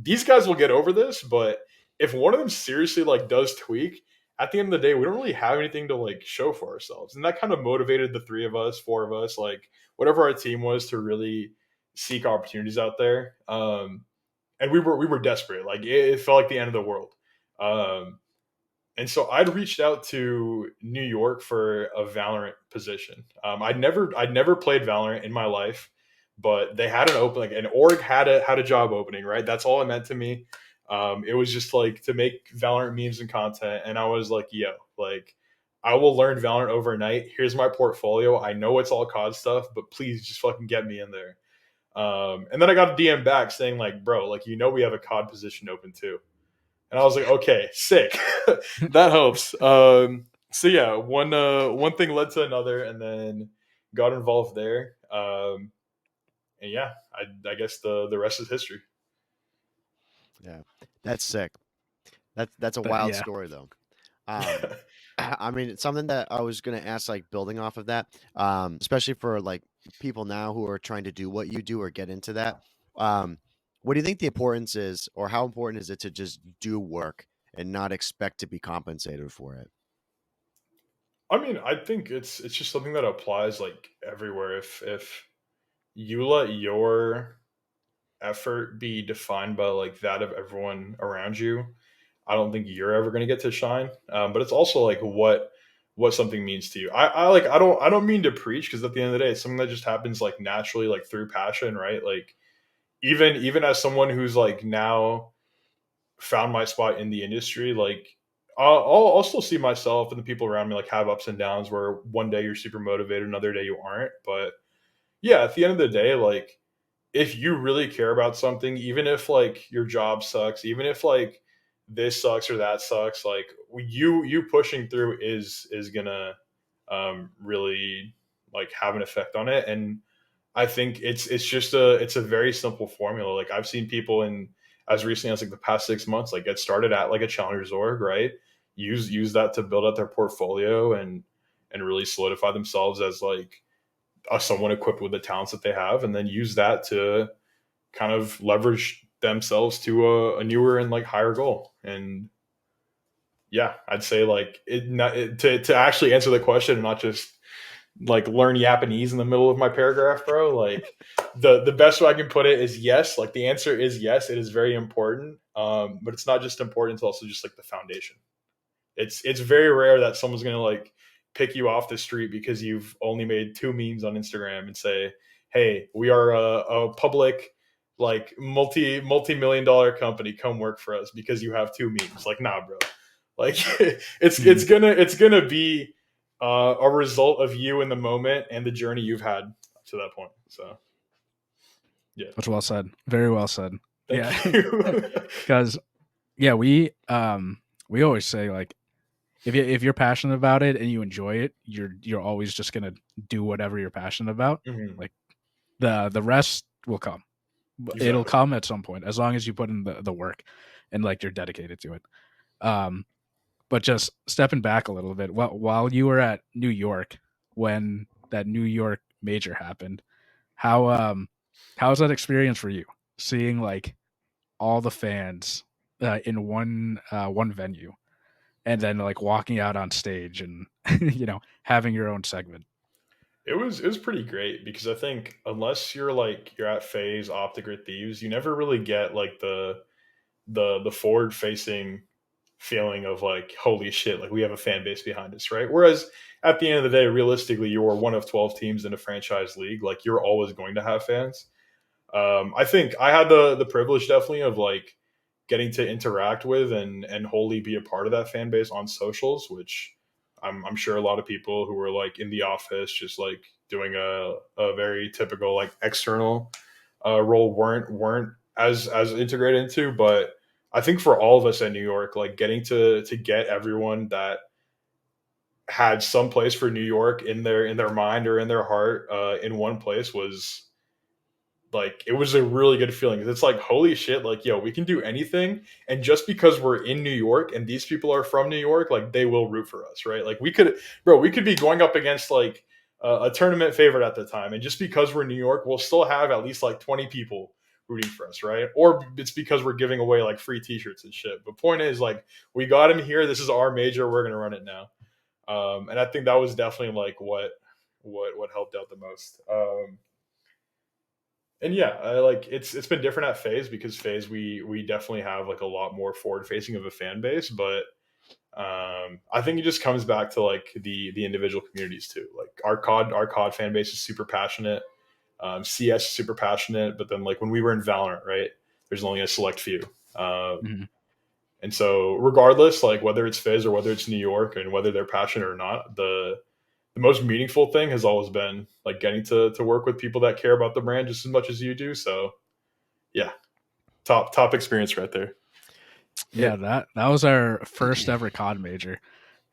Speaker 1: these guys will get over this, but if one of them seriously like does tweak, at the end of the day, we don't really have anything to like show for ourselves, and that kind of motivated the three of us, four of us, like whatever our team was, to really seek opportunities out there. And we were desperate. Like it felt like the end of the world. Um, and so I'd reached out to New York for a Valorant position. I'd never played Valorant in my life, but they had an open, like an org had a job opening, right? That's all it meant to me. It was just like to make Valorant memes and content, and I was like, yo, like I will learn Valorant overnight. Here's my portfolio. I know it's all COD stuff, but please just fucking get me in there. And then I got a DM back saying like, bro, like we have a COD position open too. And I was like, okay, sick. That helps. So yeah, one thing led to another, and then got involved there. And yeah, I guess the rest is history.
Speaker 3: Yeah, that's sick. That's a
Speaker 2: But
Speaker 3: wild
Speaker 2: yeah,
Speaker 3: story though. Um, I mean, it's something that I was gonna ask, like building off of that, especially for like people now who are trying to do what you do or get into that. Um, what do you think the importance is, or how important is it to just do work and not expect to be compensated for it?
Speaker 1: I mean, I think it's just something that applies like everywhere. If you let your effort be defined by like that of everyone around you, I don't think you're ever going to get to shine. But it's also like what something means to you. I don't mean to preach, because at the end of the day, it's something that just happens like naturally, like through passion, right? Like even as someone who's like now found my spot in the industry, like I'll still see myself and the people around me like have ups and downs where one day you're super motivated, another day you aren't. But yeah, at the end of the day, like if you really care about something, even if like your job sucks, even if like this sucks or that sucks, like you pushing through is gonna really like have an effect on it. And I think it's a very simple formula. Like I've seen people in as recently as like the past 6 months like get started at like a challengers org, right? Use that to build out their portfolio and really solidify themselves as like someone equipped with the talents that they have, and then use that to kind of leverage themselves to a newer and like higher goal. And yeah, I'd say like to actually answer the question and not just like learn Japanese in the middle of my paragraph, bro. Like the best way I can put it is yes. Like the answer is yes. It is very important, but it's not just important; it's also just like the foundation. It's very rare that someone's gonna like pick you off the street because you've only made two memes on Instagram and say, "Hey, we are a public like multi-million dollar company. Come work for us because you have two memes." Like, nah, bro. Like it's gonna be a result of you in the moment and the journey you've had up to that point. So yeah,
Speaker 2: that's well said. Very well said. Yeah,
Speaker 1: thank you.
Speaker 2: because yeah, we always say like if you're passionate about it and you enjoy it, you're always just gonna do whatever you're passionate about.
Speaker 1: Mhm.
Speaker 2: Like the rest will come. It'll
Speaker 1: Exactly.
Speaker 2: come at some point as long as you put in the work and like you're dedicated to it. Um, but just stepping back a little bit, while you were at New York when that New York major happened, how was that experience for you? Seeing like all the fans in one venue, and then like walking out on stage and having your own segment.
Speaker 1: It was pretty great because I think unless you're at FaZe, Optic, or Thieves, you never really get like the forward facing feeling of like holy shit, like we have a fan base behind us, right? Whereas at the end of the day, realistically, you're one of 12 teams in a franchise league. Like you're always going to have fans. I think I had the privilege definitely of like getting to interact with and wholly be a part of that fan base on socials, which I'm sure a lot of people who were like in the office just like doing a very typical like external role weren't as integrated into. But I think for all of us in New York, like getting to get everyone that had some place for New York in their mind or in their heart in one place was like it was a really good feeling. It's like holy shit, like yo, we can do anything, and just because we're in New York and these people are from New York, like they will root for us, right? Like we could, bro, we could be going up against like a tournament favorite at the time, and just because we're New York, we'll still have at least like 20 people rooting for us, right? Or it's because we're giving away like free T-shirts and shit. But point is, like we got him here. This is our major. We're gonna run it now, and I think that was definitely like what helped out the most. And yeah, I like it's been different at FaZe because FaZe we definitely have like a lot more forward facing of a fan base, but I think it just comes back to like the individual communities too. Like our COD fan base is super passionate. CS is super passionate, but then like when we were in Valorant, right, there's only a select few. Um,
Speaker 2: Mhm.
Speaker 1: and so regardless, like whether it's FaZe or whether it's New York and whether they're passionate or not, the most meaningful thing has always been like getting to work with people that care about the brand just as much as you do. So yeah, top experience right there.
Speaker 2: Yeah, that was our first ever COD major,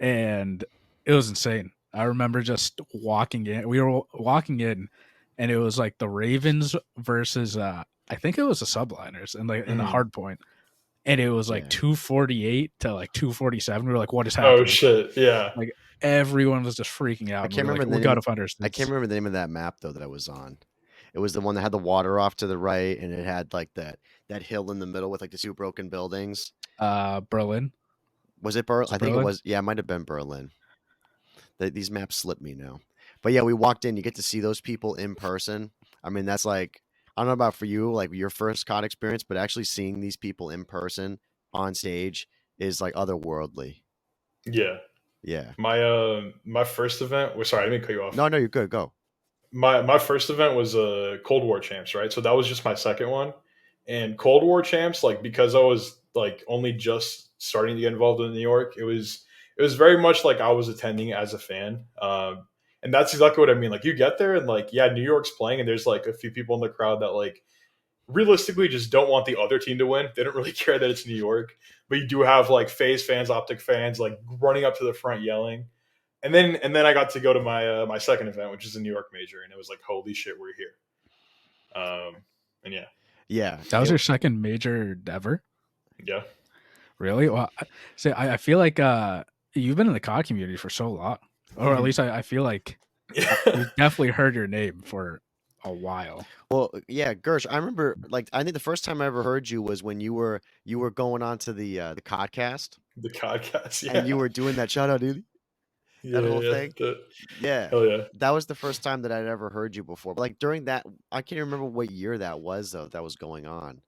Speaker 2: and it was insane. I remember just walking in. We were walking in, and it was like the Ravens versus I think it was the Subliners in like in the
Speaker 1: Mhm.
Speaker 2: hard point, and it was like
Speaker 3: Yeah.
Speaker 2: 248 to like 247. We were like, "What is
Speaker 1: Oh
Speaker 2: happening?"
Speaker 1: shit, yeah.
Speaker 2: Like everyone was just freaking out.
Speaker 3: I
Speaker 2: And we
Speaker 3: can't
Speaker 2: were like,
Speaker 3: remember the
Speaker 2: "We
Speaker 3: name.
Speaker 2: gotta find our
Speaker 3: I can't
Speaker 2: seats."
Speaker 3: remember the name of that map though that I was on. It was the one that had the water off to the right, and it had like that hill in the middle with like the two broken buildings.
Speaker 2: Berlin.
Speaker 3: Was it Berlin?
Speaker 2: Was
Speaker 3: I
Speaker 2: it
Speaker 3: think it
Speaker 2: Berlin?
Speaker 3: was. Yeah, it might have been Berlin. These maps slip me now. But yeah, we walked in. You get to see those people in person. I mean, that's like I don't know about for you, like your first COD experience, but actually seeing these people in person on stage is like otherworldly.
Speaker 1: Yeah.
Speaker 3: Yeah.
Speaker 1: My first event was sorry, I didn't cut you off.
Speaker 3: No, you're good. Go.
Speaker 1: My first event was Cold War Champs, right? So that was just my second one. And Cold War Champs, like because I was like only just starting to get involved in New York, it was very much like I was attending as a fan. And that's exactly what I mean. Like you get there and like yeah, New York's playing and there's like a few people in the crowd that like realistically just don't want the other team to win. They don't really care that it's New York. But you do have like FaZe fans, Optic fans, like running up to the front yelling. And then I got to go to my second event, which is a New York major, and it was like, holy shit, we're here. And yeah,
Speaker 3: Yeah.
Speaker 2: That was your second major ever?
Speaker 1: yeah,
Speaker 2: Really? Well, I feel like you've been in the COD community for so long, or at
Speaker 1: Mhm.
Speaker 2: least I feel like
Speaker 1: yeah.
Speaker 2: we've definitely heard your name for a while.
Speaker 3: Well, yeah, Gersh, I remember like I think the first time I ever heard you was when you were going on to the podcast
Speaker 1: The podcast,
Speaker 3: and you
Speaker 1: yeah,
Speaker 3: were doing that shout out dude,
Speaker 1: yeah,
Speaker 3: that whole
Speaker 1: yeah.
Speaker 3: thing. Yeah.
Speaker 1: Hell yeah.
Speaker 3: That was the first time that I'd ever heard you before. But like during that I can't remember what year that was though that was going on.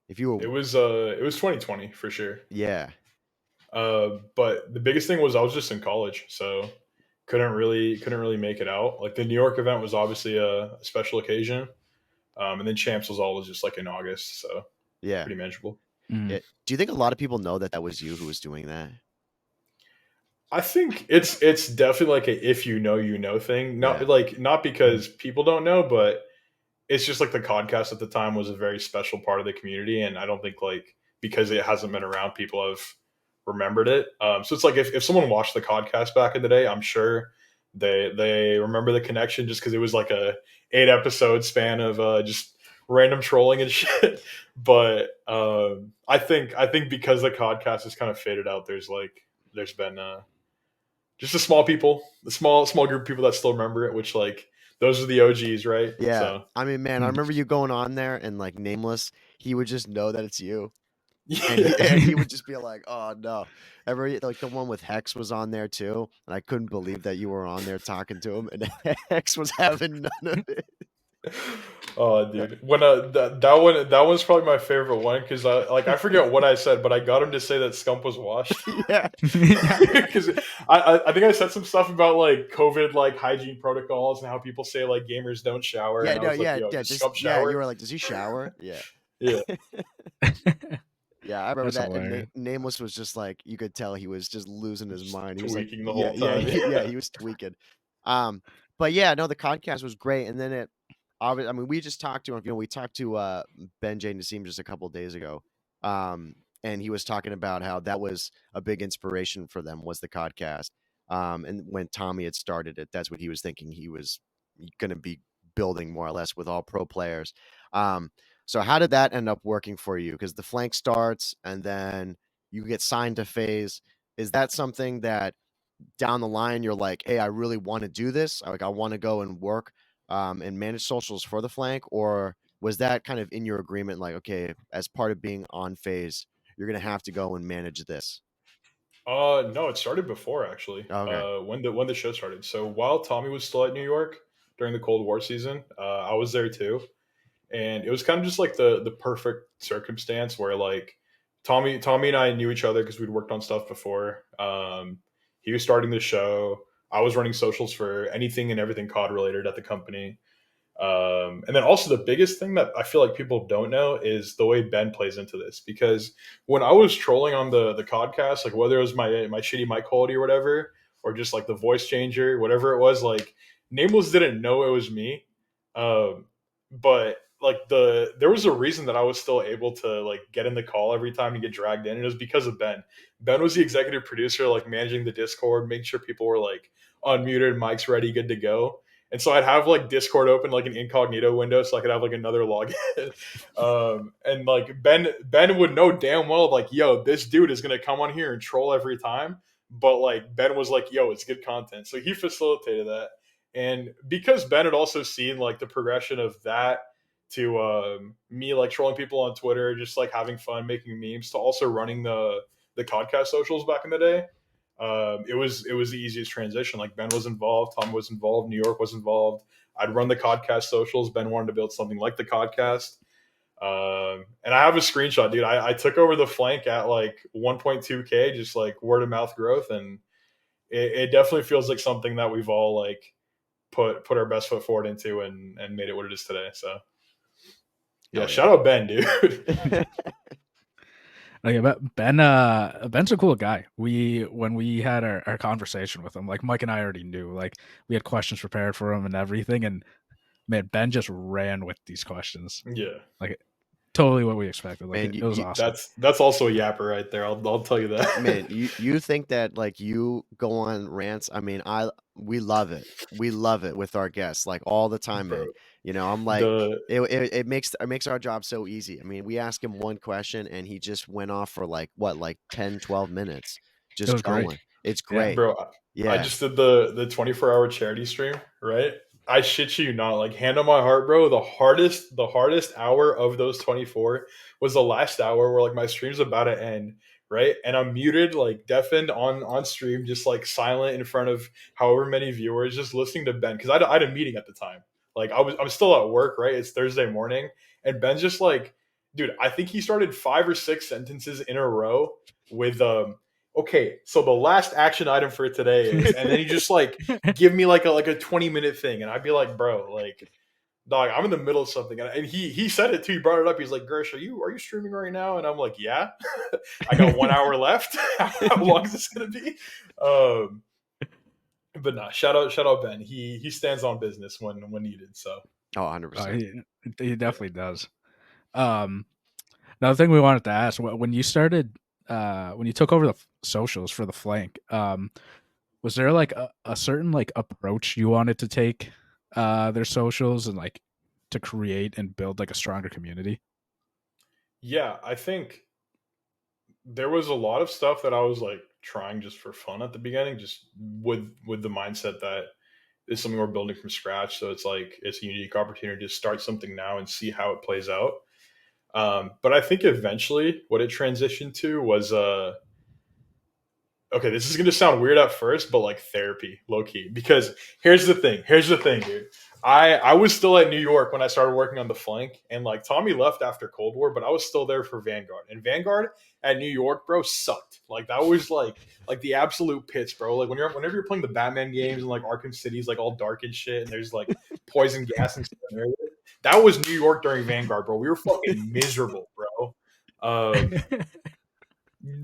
Speaker 3: If you were
Speaker 1: It was 2020 for sure.
Speaker 3: yeah.
Speaker 1: But the biggest thing was I was just in college, so couldn't really make it out. Like the New York event was obviously a special occasion, and then Champs was always just like in August, so
Speaker 3: Yeah.
Speaker 1: pretty manageable.
Speaker 2: Mm.
Speaker 3: Yeah. Do you think a lot of people know that that was you who was doing that?
Speaker 1: I think it's definitely like a if you know thing.
Speaker 3: Yeah.
Speaker 1: Not because people don't know, but it's just like the podcast at the time was a very special part of the community, and I don't think like because it hasn't been around, people have remembered it. So it's like if someone watched the podcast back in the day, I'm sure they remember the connection just because it was like a 8 episode span of just random trolling and shit. But I think because the podcast has kind of faded out, there's been just the small group of people that still remember it, which like those are the OGs, right?
Speaker 3: Yeah.
Speaker 1: So
Speaker 3: I mean, man, I
Speaker 2: Mm.
Speaker 3: remember you going on there and like Nameless, he would just know that it's you. And he
Speaker 1: yeah,
Speaker 3: and he would just be like, "Oh no!" Every like the one with Hex was on there too, and I couldn't believe that you were on there talking to him, and Hex was having none of it.
Speaker 1: oh dude, when that one's probably my favorite one because I forget what I said, but I got him to say that Scump was washed.
Speaker 3: Yeah,
Speaker 1: Because I think I said some stuff about like COVID like hygiene protocols and how people say like gamers don't shower,
Speaker 3: yeah,
Speaker 1: and I
Speaker 3: no,
Speaker 1: was like,
Speaker 3: yeah,
Speaker 1: yo,
Speaker 3: yeah,
Speaker 1: does
Speaker 3: just
Speaker 1: Scump
Speaker 3: yeah. You
Speaker 1: shower?
Speaker 3: were like, "Does he shower?" Yeah,
Speaker 1: Yeah,
Speaker 3: yeah, I remember
Speaker 2: That's
Speaker 3: that. And
Speaker 2: hilarious.
Speaker 3: Nameless was just like, you could tell he was just losing his
Speaker 1: just
Speaker 3: mind. He was like,
Speaker 1: tweaking the
Speaker 3: "Yeah,
Speaker 1: whole
Speaker 3: yeah,
Speaker 1: time.
Speaker 3: yeah." He was tweaking. Um, but yeah, no, the podcast was great, and then it. I mean, we just talked to him. We talked to Ben J. Nassim just a couple days ago. and he was talking about how that was a big inspiration for them, was the podcast. And when Tommy had started it, that's what he was thinking he was going to be building, more or less, with all pro players. So how did that end up working for you? Because the flank starts and then you get signed to FaZe. Is that something that down the line you're like, hey, I really want to do this, like I want to go and work and manage socials for the flank? Or was that kind of in your agreement, like, okay, as part of being on FaZe, you're gonna have to go and manage this?
Speaker 1: No, it started before actually.
Speaker 3: Okay.
Speaker 1: When the show started. So while Tommy was still at New York during the Cold War season, I was there too, and it was kind of just like the perfect circumstance where like Tommy and I knew each other because we'd worked on stuff before. He was starting the show. I was running socials for anything and everything COD related at the company. And then also the biggest thing that I feel like people don't know is the way Ben plays into this. Because when I was trolling on the podcast, like whether it was my shitty mic quality or whatever, or just like the voice changer, whatever it was, like Nameless didn't know it was me. But like there was a reason that I was still able to like get in the call every time and get dragged in. And it was because of Ben. Ben was the executive producer, like managing the Discord, making sure people were like unmuted, mics ready, good to go. And so I'd have like Discord open like an incognito window so I could have like another login. And like Ben would know damn well like, yo, this dude is gonna come on here and troll every time. But like Ben was like, yo, it's good content. So he facilitated that. And because Ben had also seen like the progression of that to me like trolling people on Twitter, just like having fun, making memes, to also running the podcast socials back in the day. It was the easiest transition. Like Ben was involved, Tom was involved, New York was involved. I'd run the Codcast socials. Ben wanted to build something like the Codcast. And I have a screenshot, dude. I took over the flank at like 1.2K, just like word of mouth growth, and it definitely feels like something that we've all like put our best foot forward into and made it what it is today. So yeah, shout out Ben, dude.
Speaker 2: Okay, but Ben's a cool guy. When we had our conversation with him, like Mike and I already knew, like we had questions prepared for him and everything, and man, Ben just ran with these questions.
Speaker 1: Yeah,
Speaker 2: like totally what we expected. Like
Speaker 3: Man,
Speaker 2: it was awesome.
Speaker 1: that's also a yapper right there. I'll tell you that.
Speaker 3: Man, you think that like you go on rants? I mean, we love it. We love it with our guests, like all the time, man.
Speaker 1: Bro,
Speaker 3: You know, I'm like,
Speaker 1: the
Speaker 3: it makes our job so easy. I mean, we ask him one question and he just went off for like what, like 10, 12 minutes,
Speaker 2: It was
Speaker 3: just
Speaker 2: great.
Speaker 3: going. It's
Speaker 2: Yeah.
Speaker 3: great.
Speaker 1: bro, I
Speaker 3: Yeah.
Speaker 1: just did the 24-hour charity stream, right? I shit you not, like hand on my heart, bro. The hardest hour of those 24 was the last hour where like my stream's about to end, right? And I'm muted, like deafened on stream, just like silent in front of however many viewers, just listening to Ben because I had a meeting at the time. Like I'm still at work, right? It's Thursday morning, and Ben's just like, dude, I think he started 5 or 6 sentences in a row with okay, so the last action item for today is, and then he just like give me like a 20-minute thing, and I'd be like, bro, like, dog, I'm in the middle of something, and he said it too. He brought it up. He's like, Gursh, are you streaming right now? And I'm like, yeah, I got 1 hour left. How long is this gonna be? But nah, shout out Ben. He stands on business when needed. So
Speaker 3: Oh, 100%.
Speaker 2: He definitely does. Another thing we wanted to ask: when you started, when you took over the socials for the flank, was there like a certain like approach you wanted to take their socials and like to create and build like a stronger community?
Speaker 1: yeah, I think there was a lot of stuff that I was like trying just for fun at the beginning, just with the mindset that it's something we're building from scratch. So it's like it's a unique opportunity to start something now and see how it plays out. But I think eventually what it transitioned to was okay, this is gonna sound weird at first, but like therapy, low key. Because here's the thing, dude. I was still at New York when I started working on the flank, and like Tommy left after Cold War, but I was still there for Vanguard. And Vanguard at New York, bro, sucked. Like that was like the absolute pits, bro. Like whenever you're playing the Batman games and like Arkham City's like all dark and shit, and there's like poison gas and stuff. That was New York during Vanguard, bro. We were fucking miserable, bro.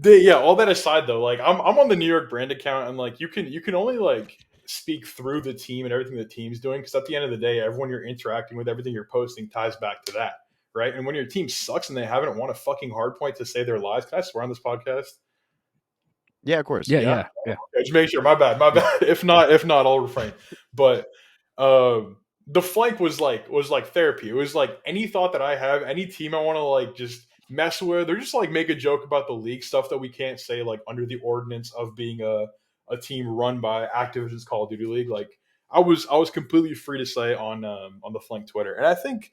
Speaker 1: Yeah, all that aside though, like I'm on the New York brand account, and like you can only like speak through the team and everything the team's doing, because at the end of the day, everyone you're interacting with, everything you're posting ties back to that, right? And when your team sucks and they haven't won a fucking hard point to save their lives, can I swear on this podcast?
Speaker 3: Yeah, of course.
Speaker 2: Yeah.
Speaker 1: Okay, just make sure. My bad. If not, I'll refrain. But the flank was like therapy. It was like any thought that I have, any team I want to like just mess with, or just like make a joke about the league stuff that we can't say like under the ordinance of being a team run by Activision's Call of Duty League. Like I was completely free to say on the flank Twitter, and I think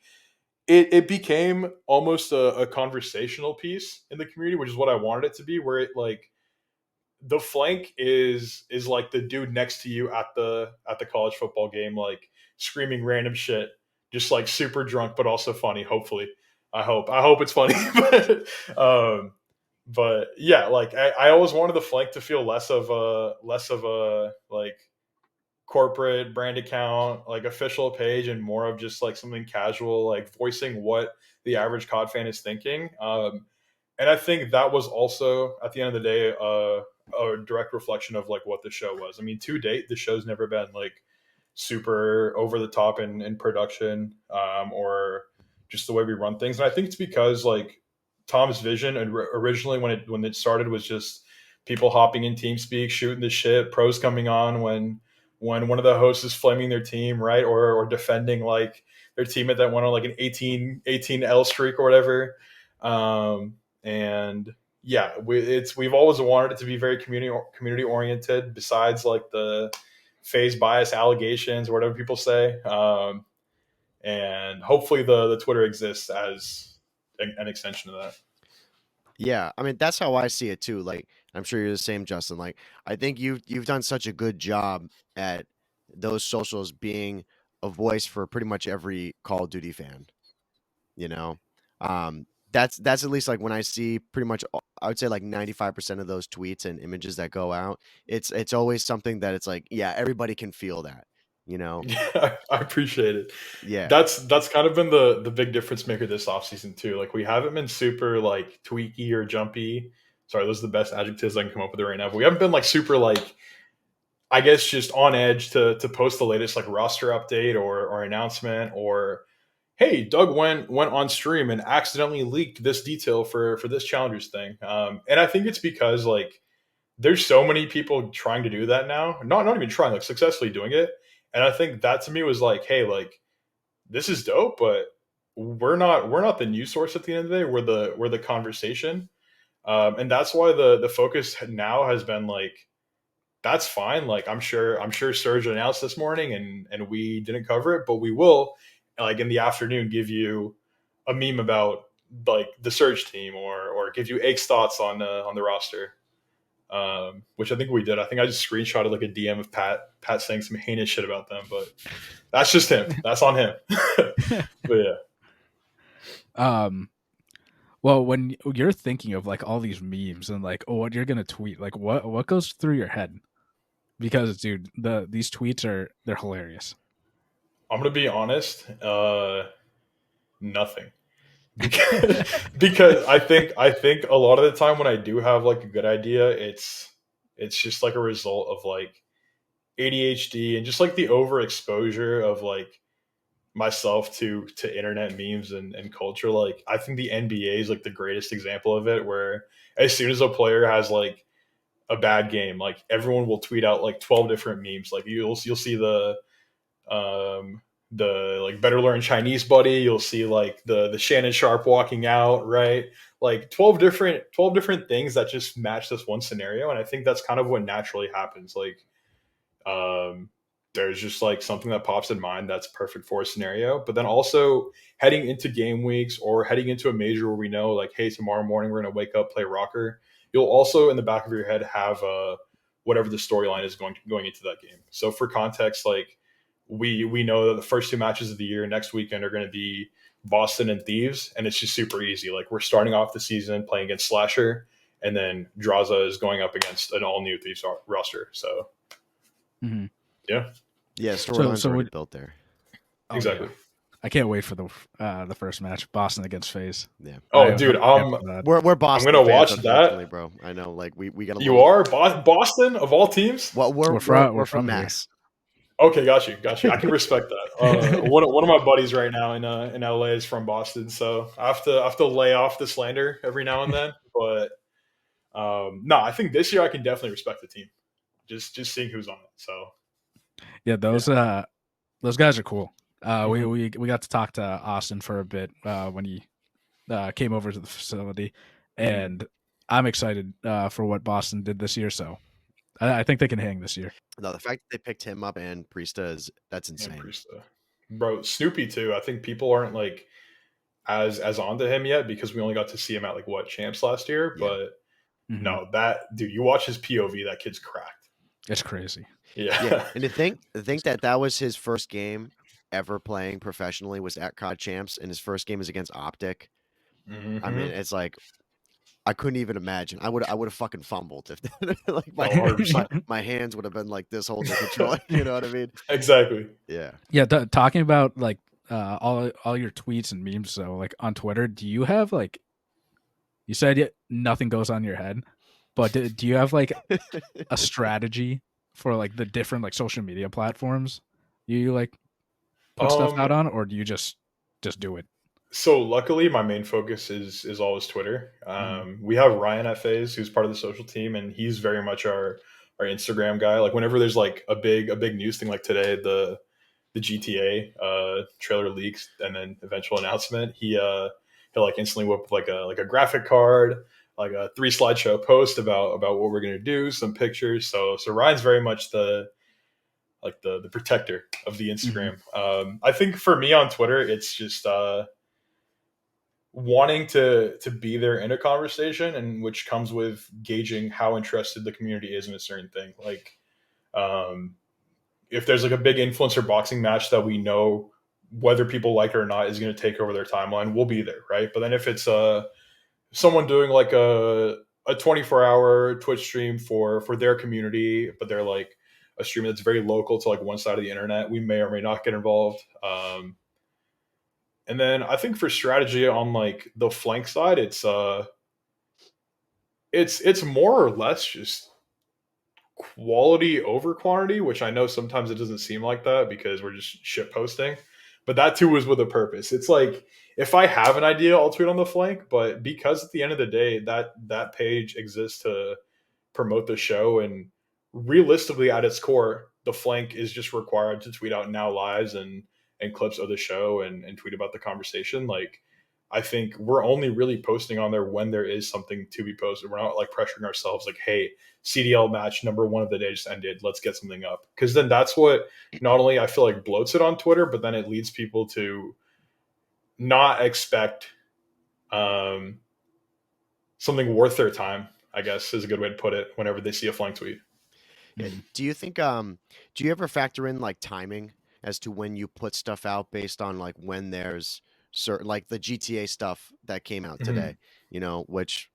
Speaker 1: it became almost a conversational piece in the community, which is what I wanted it to be, where it like the flank is like the dude next to you at the college football game, like screaming random shit, just like super drunk, but also funny. Hopefully, I hope it's funny. But yeah, like I always wanted the flank to feel less of a like corporate brand account, like official page, and more of just like something casual, like voicing what the average COD fan is thinking. And I think that was also at the end of the day a direct reflection of like what the show was. I mean, to date, the show's never been like super over the top in production, or just the way we run things. And I think it's because like Tom's vision and originally when it started was just people hopping in TeamSpeak, shooting the shit, pros coming on when one of the hosts is flaming their team, right, or defending like their teammate that went on like an 18 L streak or whatever. And yeah, we've always wanted it to be very community oriented. Besides like the FaZe bias allegations or whatever people say, and hopefully the Twitter exists as an extension of that.
Speaker 3: Yeah, I mean that's how I see it too. Like I'm sure you're the same, Justin. Like I think you've done such a good job at those socials being a voice for pretty much every Call of Duty fan. You know, that's at least like when I see pretty much I would say like 95% of those tweets and images that go out. It's always something that it's like yeah everybody can feel that. You know.
Speaker 1: Yeah, I appreciate it.
Speaker 3: Yeah.
Speaker 1: That's kind of been the big difference maker this offseason too. Like we haven't been super like tweaky or jumpy. Sorry, those are the best adjectives I can come up with right now. But we haven't been like super like I guess just on edge to post the latest like roster update or announcement or hey, Doug went on stream and accidentally leaked this detail for this challengers thing. And I think it's because like there's so many people trying to do that now. Not even trying, like successfully doing it. And I think that to me was like, hey, like this is dope, but we're not the news source at the end of the day. We're the conversation. And that's why the focus now has been like, that's fine. Like I'm sure Serge announced this morning and we didn't cover it, but we will like in the afternoon give you a meme about like the Surge team or give you Ake's thoughts on the roster. Which I think we did. I think I just screenshotted like a DM of Pat saying some heinous shit about them, but that's just him. That's on him. But yeah.
Speaker 2: Well, when you're thinking of like all these memes and like what you're gonna tweet, like what goes through your head? Because dude, these tweets they're hilarious.
Speaker 1: I'm gonna be honest, nothing. Because I think a lot of the time when I do have like a good idea, it's just like a result of like ADHD and just like the overexposure of like myself to internet memes and culture. Like I think the NBA is like the greatest example of it, where as soon as a player has like a bad game, like everyone will tweet out like 12 different memes. Like you'll see the like better learn Chinese buddy, you'll see like the Shannon Sharp walking out, right? Like 12 different things that just match this one scenario. And I think that's kind of what naturally happens. Like there's just like something that pops in mind that's perfect for a scenario. But then also heading into game weeks or heading into a major where we know like, hey, tomorrow morning we're gonna wake up, play rocker. You'll also in the back of your head have whatever the storyline is going into that game. So for context, like we know that the first two matches of the year next weekend are going to be Boston and Thieves, and it's just super easy. Like we're starting off the season playing against Slasher, and then Draza is going up against an all new Thieves roster. So yeah,
Speaker 3: storyline's already built there.
Speaker 1: Exactly.
Speaker 2: Yeah. I can't wait for the first match, Boston against FaZe.
Speaker 3: Yeah.
Speaker 1: Oh, dude,
Speaker 3: we're Boston.
Speaker 1: I'm gonna
Speaker 3: fans,
Speaker 1: watch that,
Speaker 3: bro. I know, like we got.
Speaker 1: You are Boston of all teams.
Speaker 3: Well, we're from Mass.
Speaker 1: Okay, got you. I can respect that. One of my buddies right now in LA is from Boston, so I have to lay off the slander every now and then. But no, I think this year I can definitely respect the team. Just seeing who's on it. So
Speaker 2: Yeah, those guys are cool.
Speaker 1: hmm
Speaker 2: We got to talk to Austin for a bit when he came over to the facility,
Speaker 1: hmm
Speaker 2: and I'm excited for what Boston did this year. So I think they can hang this year.
Speaker 3: No, the fact that they picked him up and Priesta that's
Speaker 1: and
Speaker 3: insane.
Speaker 1: Priesta, bro, Snoopy too. I think people aren't like as onto him yet because we only got to see him at like what champs last year.
Speaker 3: Yeah.
Speaker 1: But
Speaker 2: Mhm.
Speaker 1: no, that dude, you watch his POV, that kid's cracked.
Speaker 2: It's crazy.
Speaker 3: Yeah,
Speaker 1: Yeah.
Speaker 3: and to think that was his first game ever playing professionally was at COD Champs, and his first game is against Optic. I mean,
Speaker 1: hmm
Speaker 3: it's like I couldn't even imagine. I would have fucking fumbled if like
Speaker 1: Oh, 100%.
Speaker 3: my hands would have been like this holding the controller. You know what I mean?
Speaker 1: Exactly.
Speaker 3: Yeah.
Speaker 2: Yeah, talking about like all your tweets and memes. So like on Twitter, do you have like you said nothing goes on your head, but do you have like a strategy for like the different like social media platforms you like put stuff
Speaker 1: Um,
Speaker 2: out on, or do you just do it?
Speaker 1: so luckily my main focus is always Twitter.
Speaker 2: Mhm.
Speaker 1: We have Ryan at FaZe who's part of the social team and he's very much our Instagram guy. Like whenever there's like a big news thing like today, the GTA trailer leaks and then eventual announcement, he'll like instantly whip like a graphic card, like a 3 slideshow post about what we're gonna do, some pictures. So Ryan's very much the protector of the
Speaker 2: Mhm.
Speaker 1: Instagram. I think for me on Twitter, it's just wanting to be there in a conversation, and which comes with gauging how interested the community is in a certain thing. Like um, if there's like a big influencer boxing match that we know whether people like it or not is going to take over their timeline, we'll be there, right? But then if it's someone doing like a 24-hour Twitch stream for their community, but they're like a stream that's very local to like one side of the internet, we may or may not get involved. And then I think for strategy on like the flank side, it's more or less just quality over quantity, which I know sometimes it doesn't seem like that because we're just shit posting. But that too is with a purpose. It's like if I have an idea, I'll tweet on the flank. But because at the end of the day, that page exists to promote the show, and realistically, at its core, the flank is just required to tweet out now lives and clips of the show and tweet about the conversation. Like I think we're only really posting on there when there is something to be posted. We're not like pressuring ourselves like, hey, CDL match number 1 of the day just ended. Let's get something up. Because then that's what not only I feel like bloats it on Twitter, but then it leads people to not expect um, something worth their time, I guess is a good way to put it, whenever they see a flank tweet.
Speaker 3: Yeah.
Speaker 2: Mhm.
Speaker 3: Do you think do you ever factor in like timing as to when you put stuff out based on like when there's certain like the GTA stuff that came out
Speaker 1: Mhm.
Speaker 3: today, which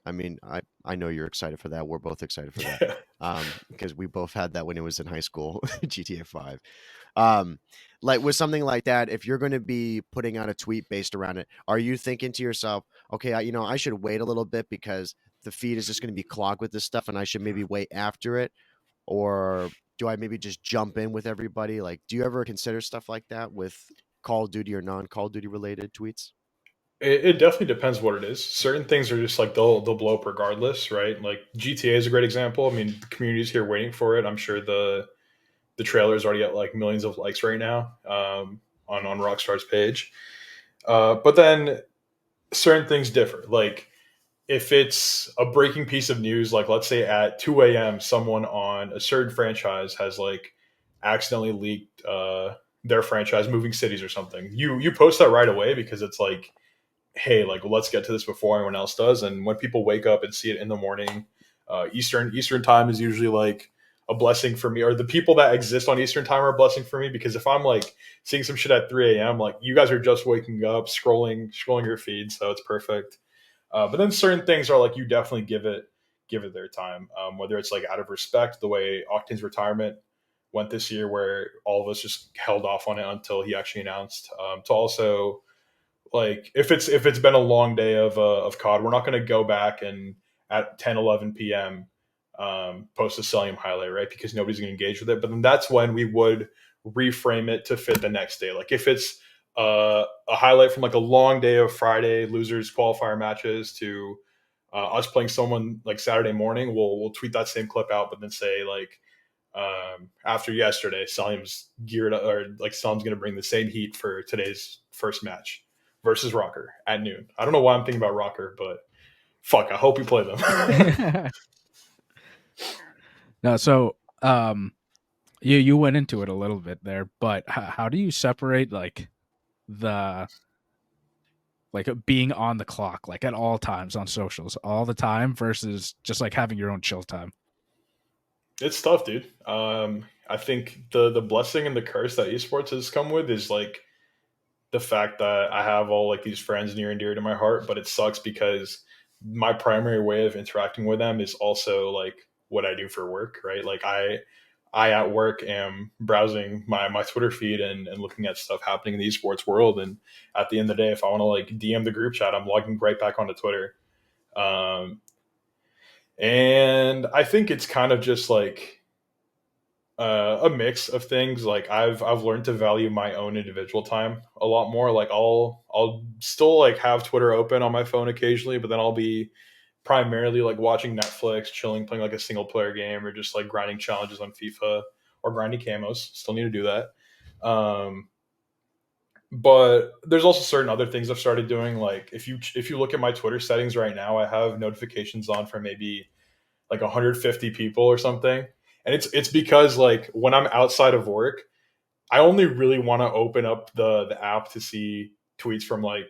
Speaker 3: I mean, I know you're excited for that. We're both excited for that.
Speaker 1: Yeah.
Speaker 3: Because we both had that when it was in high school, GTA 5. Um, like with something like that, if you're going to be putting out a tweet based around it, are you thinking to yourself, okay, I should wait a little bit because the feed is just going to be clogged with this stuff and I should maybe wait after it? Or do I maybe just jump in with everybody? Like, do you ever consider stuff like that with Call of Duty or non-Call of Duty related tweets?
Speaker 1: It definitely depends what it is. Certain things are just like they'll blow up regardless, right? Like GTA is a great example. I mean, the community's here waiting for it. I'm sure the trailer is already at like millions of likes right now on Rockstar's page. But then certain things differ. Like if it's a breaking piece of news, like let's say at 2 a.m., someone on a certain franchise has like accidentally leaked their franchise moving cities or something. You post that right away because it's like, hey, like let's get to this before anyone else does. And when people wake up and see it in the morning, Eastern time is usually like a blessing for me, or the people that exist on Eastern time are a blessing for me because if I'm like seeing some shit at 3 a.m., like you guys are just waking up, scrolling your feed, so it's perfect. But then certain things are like you definitely give it their time, whether it's like out of respect, the way Octane's retirement went this year, where all of us just held off on it until he actually announced. To also like if it's been a long day of COD, we're not going to go back and at 10 11 p.m. post a Selenium highlight, right? Because nobody's going to engage with it. But then that's when we would reframe it to fit the next day. Like if it's a highlight from like a long day of Friday losers qualifier matches to us playing someone like Saturday morning, we'll tweet that same clip out, but then say like, after yesterday, Salim's geared up, or like Salim's going to bring the same heat for today's first match versus Rocker at noon. I don't know why I'm thinking about Rocker, but fuck, I hope we play them.
Speaker 2: No, so you went into it a little bit there, but how do you separate like the like being on the clock like at all times on socials all the time versus just like having your own chill time?
Speaker 1: It's tough, dude. I think the blessing and the curse that esports has come with is like the fact that I have all like these friends near and dear to my heart, but it sucks because my primary way of interacting with them is also like what I do for work, right? Like I at work am browsing my Twitter feed and looking at stuff happening in the esports world. And at the end of the day, if I want to like DM the group chat, I'm logging right back onto Twitter. Um, and I think it's kind of just like a mix of things. Like I've learned to value my own individual time a lot more. Like I'll still like have Twitter open on my phone occasionally, but then I'll be primarily like watching Netflix, chilling, playing like a single player game, or just like grinding challenges on FIFA or grinding camos. Still need to do that. But there's also certain other things I've started doing. Like if you look at my Twitter settings right now, I have notifications on for maybe like 150 people or something. And it's because like when I'm outside of work, I only really want to open up the app to see tweets from like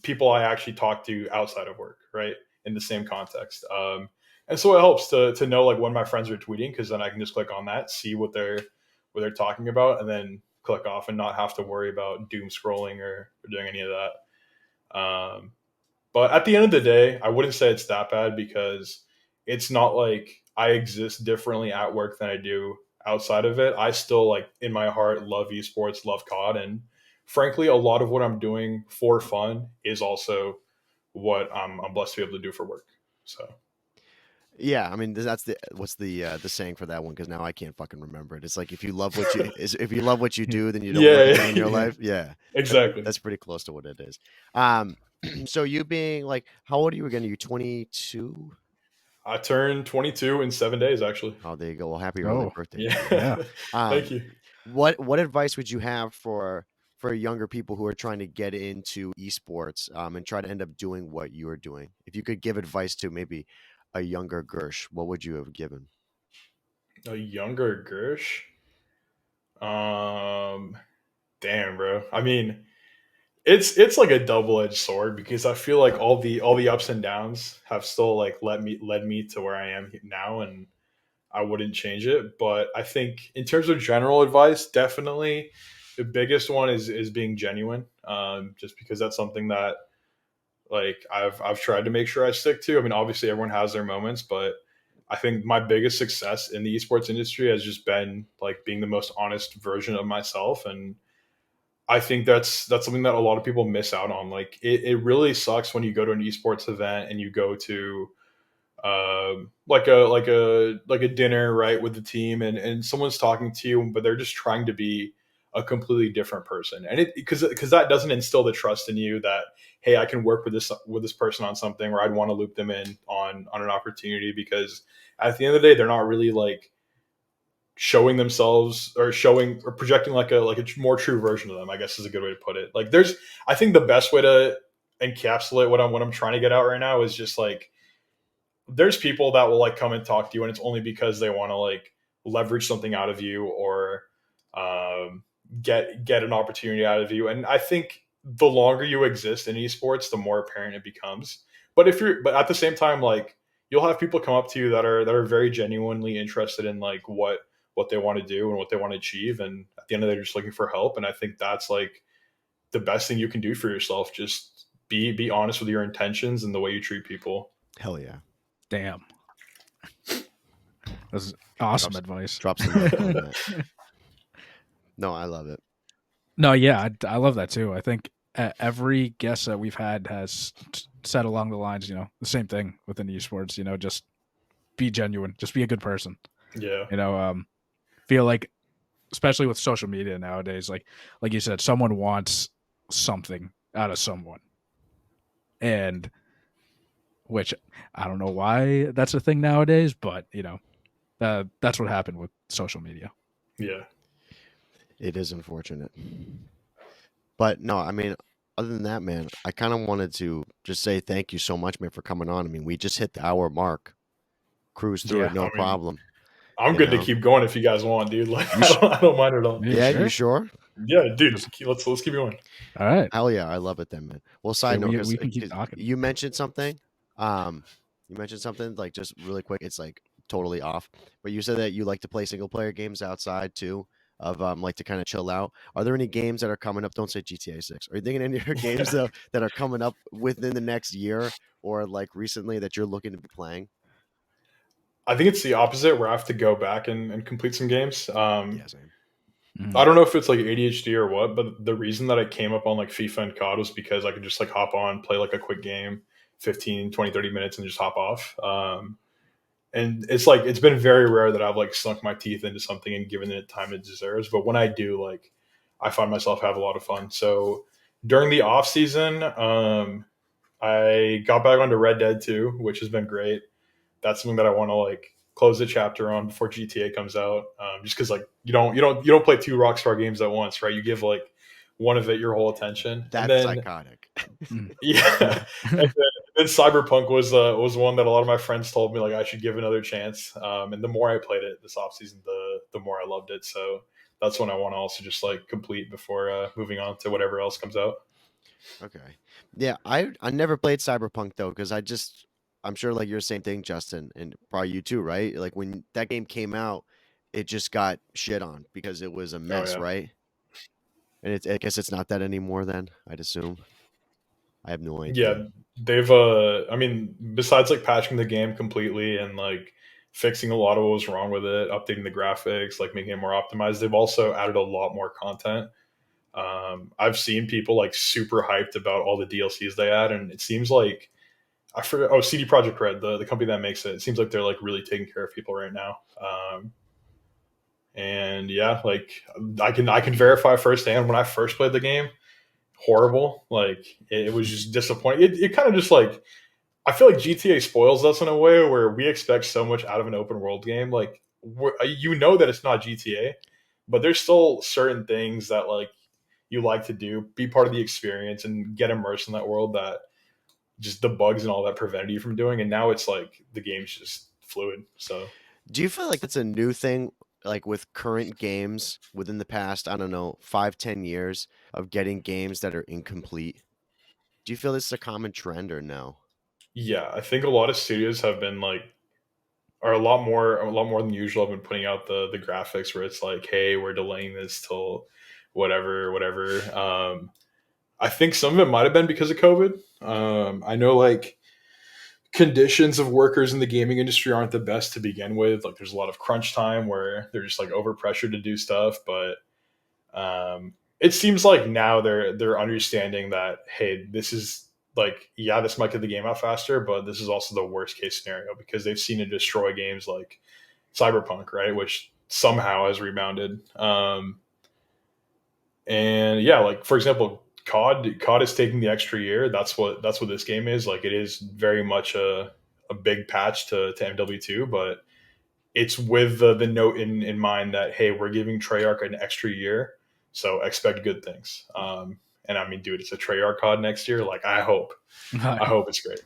Speaker 1: people I actually talk to outside of work, right? In the same context. And so it helps to know like when my friends are tweeting, because then I can just click on that, see what they're talking about, and then click off and not have to worry about doom scrolling or doing any of that. But at the end of the day, I wouldn't say it's that bad because it's not like I exist differently at work than I do outside of it. I still like in my heart love esports, love COD, and frankly, a lot of what I'm doing for fun is also what I'm blessed to be able to do for work. So
Speaker 3: Yeah, I mean that's the saying for that one, because now I can't fucking remember it. It's like if you love what you if you love what you do, then you don't work a day in your life. Yeah,
Speaker 1: exactly.
Speaker 3: that's pretty close to what it is. So you being like, how old are you again? Are you 22?
Speaker 1: I turned 22 in 7 days, actually.
Speaker 3: Oh, there you go. Well, happy early
Speaker 2: Oh,
Speaker 3: birthday.
Speaker 1: Yeah. Thank
Speaker 3: Um,
Speaker 1: you.
Speaker 3: what advice would you have for younger people who are trying to get into esports and try to end up doing what you are doing? If you could give advice to maybe a younger Gursh, what would you have given?
Speaker 1: A younger Gursh? Um, damn, bro. I mean, it's like a double-edged sword because I feel like all the ups and downs have still like led me to where I am now, and I wouldn't change it. But I think in terms of general advice, definitely the biggest one is being genuine. Just because that's something that like I've tried to make sure I stick to. I mean, obviously everyone has their moments, but I think my biggest success in the esports industry has just been like being the most honest version of myself. And I think that's something that a lot of people miss out on. Like it really sucks when you go to an esports event and you go to like a dinner, right, with the team, and someone's talking to you, but they're just trying to be a completely different person, and it because that doesn't instill the trust in you that hey, I can work with this person on something, or I'd want to loop them in on an opportunity, because at the end of the day, they're not really like showing themselves or showing or projecting like a more true version of them, I guess is a good way to put it. Like there's I think the best way to encapsulate what I'm trying to get out right now is just like there's people that will like come and talk to you, and it's only because they want to like leverage something out of you, or um, get an opportunity out of you. And I think the longer you exist in esports, the more apparent it becomes. But at the same time, like you'll have people come up to you that are very genuinely interested in like what they want to do and what they want to achieve, and at the end of the day, they're just looking for help. And I think that's like the best thing you can do for yourself. Just be honest with your intentions and the way you treat people.
Speaker 3: Hell yeah.
Speaker 2: damn. That's awesome
Speaker 3: Drops,
Speaker 2: advice.
Speaker 3: drops the mic on that. No, I love it.
Speaker 2: No, yeah, I love that too. I think every guest that we've had has said along the lines, the same thing within esports, just be genuine. Just be a good person.
Speaker 1: Yeah.
Speaker 2: Feel like, especially with social media nowadays, like you said, someone wants something out of someone, and which I don't know why that's a thing nowadays, but that's what happened with social media.
Speaker 1: Yeah.
Speaker 3: It is unfortunate. But no, I mean, other than that, man, I kind of wanted to just say thank you so much, man, for coming on. I mean, we just hit the hour mark. Cruise through it,
Speaker 2: Yeah.
Speaker 3: no
Speaker 1: I mean,
Speaker 3: problem.
Speaker 1: I'm
Speaker 3: You
Speaker 1: good to
Speaker 3: know?
Speaker 1: keep going if you guys want, dude. Like,
Speaker 3: You sh-
Speaker 1: I don't mind at all.
Speaker 2: Yeah,
Speaker 3: You
Speaker 2: sure.
Speaker 3: sure?
Speaker 1: Yeah, dude. Let's keep going.
Speaker 2: All right.
Speaker 3: Hell yeah, I love it then, man. Well, side note,
Speaker 2: We can keep talking.
Speaker 3: you mentioned something. You mentioned something like just really quick. It's like totally off, but you said that you like to play single player games outside too. Of like to kind of chill out. Are there any games that are coming up? Don't say GTA 6. Are you thinking any other games though that are coming up within the next year or like recently that you're looking to be playing?
Speaker 1: I think it's the opposite where I have to go back and complete some games.
Speaker 3: Yeah, same.
Speaker 1: I don't know if it's like ADHD or what, but the reason that I came up on like FIFA and COD was because I could just like hop on, play like a quick game, 15, 20, 30 minutes and just hop off. And it's like, it's been very rare that I've like sunk my teeth into something and given it time it deserves. But when I do, like, I find myself have a lot of fun. So during the off season, I got back onto Red Dead 2, which has been great. That's something that I want to like close the chapter on before GTA comes out. Just because like you don't play two Rockstar games at once, right? You give like one of it your whole attention,
Speaker 3: That's
Speaker 1: and then
Speaker 3: psychotic.
Speaker 1: yeah, and then Cyberpunk was one that a lot of my friends told me like I should give another chance. And the more I played it this off season, the more I loved it. So that's one I want to also just like complete before moving on to whatever else comes out.
Speaker 3: Okay. Yeah, I never played Cyberpunk though, because I'm sure like you're the same thing, Justin, and probably you too, right? Like when that game came out, it just got shit on because it was a
Speaker 1: Oh
Speaker 3: mess,
Speaker 1: yeah.
Speaker 3: right? And I guess it's not that anymore then, I'd assume. I have no idea.
Speaker 1: Yeah, they've I mean, besides like patching the game completely and like fixing a lot of what was wrong with it, updating the graphics, like making it more optimized, they've also added a lot more content. I've seen people like super hyped about all the DLCs they add, and it seems like I forget. Oh, CD Projekt Red, the company that makes it. It seems like they're like really taking care of people right now. And yeah, like I can verify firsthand when I first played the game, horrible. Like it was just disappointing. It kind of just like I feel like GTA spoils us in a way where we expect so much out of an open world game. Like you know that it's not GTA, but there's still certain things that like you like to do, be part of the experience, and get immersed in that world that just the bugs and all that prevented you from doing. And now it's like the game's just fluid. So
Speaker 3: Do you feel like that's a new thing, like with current games within the past, I don't know, 5, 10 years of getting games that are incomplete? Do you feel this is a common trend or no?
Speaker 1: yeah, I think a lot of studios have been like are a lot more than usual. Have been putting out the graphics where it's like, hey, we're delaying this till whatever. I think some of it might have been because of COVID. I know like conditions of workers in the gaming industry aren't the best to begin with. Like there's a lot of crunch time where they're just like over pressured to do stuff. But it seems like now they're understanding that hey, this is like yeah, this might get the game out faster, but this is also the worst case scenario because they've seen it destroy games like Cyberpunk, right, which somehow has rebounded. And yeah, like for example, COD is taking the extra year. That's what this game is. Like it is very much a big patch to MW2, but it's with the note in mind that hey, we're giving Treyarch an extra year, so expect good things. And I mean, dude, it's a Treyarch COD next year. Like I hope it's great.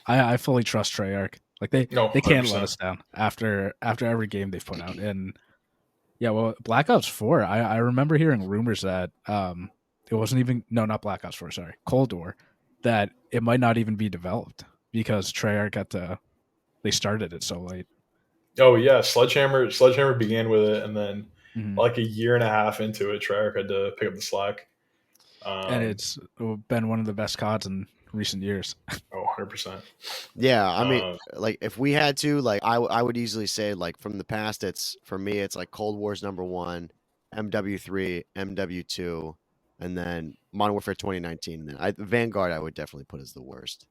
Speaker 2: I fully trust Treyarch. Like
Speaker 1: No,
Speaker 2: they can't let
Speaker 1: 100%.
Speaker 2: us down after every game they've put out. And yeah, well, Black Ops 4, I remember hearing rumors that it wasn't even not Black Ops 4, sorry, Cold War, that it might not even be developed because Treyarch they started it so late.
Speaker 1: Oh yeah, Sledgehammer began with it, and then
Speaker 2: Mhm.
Speaker 1: like a year and a half into it, Treyarch had to pick up the slack.
Speaker 2: And it's been one of the best CODs in recent years.
Speaker 1: Oh, 100%.
Speaker 3: Yeah, I mean, like if we had to, like I would easily say like from the past, it's for me, it's like Cold War's #1, MW3, MW2, and then Modern Warfare 2019. And then Vanguard, I would definitely put as the worst.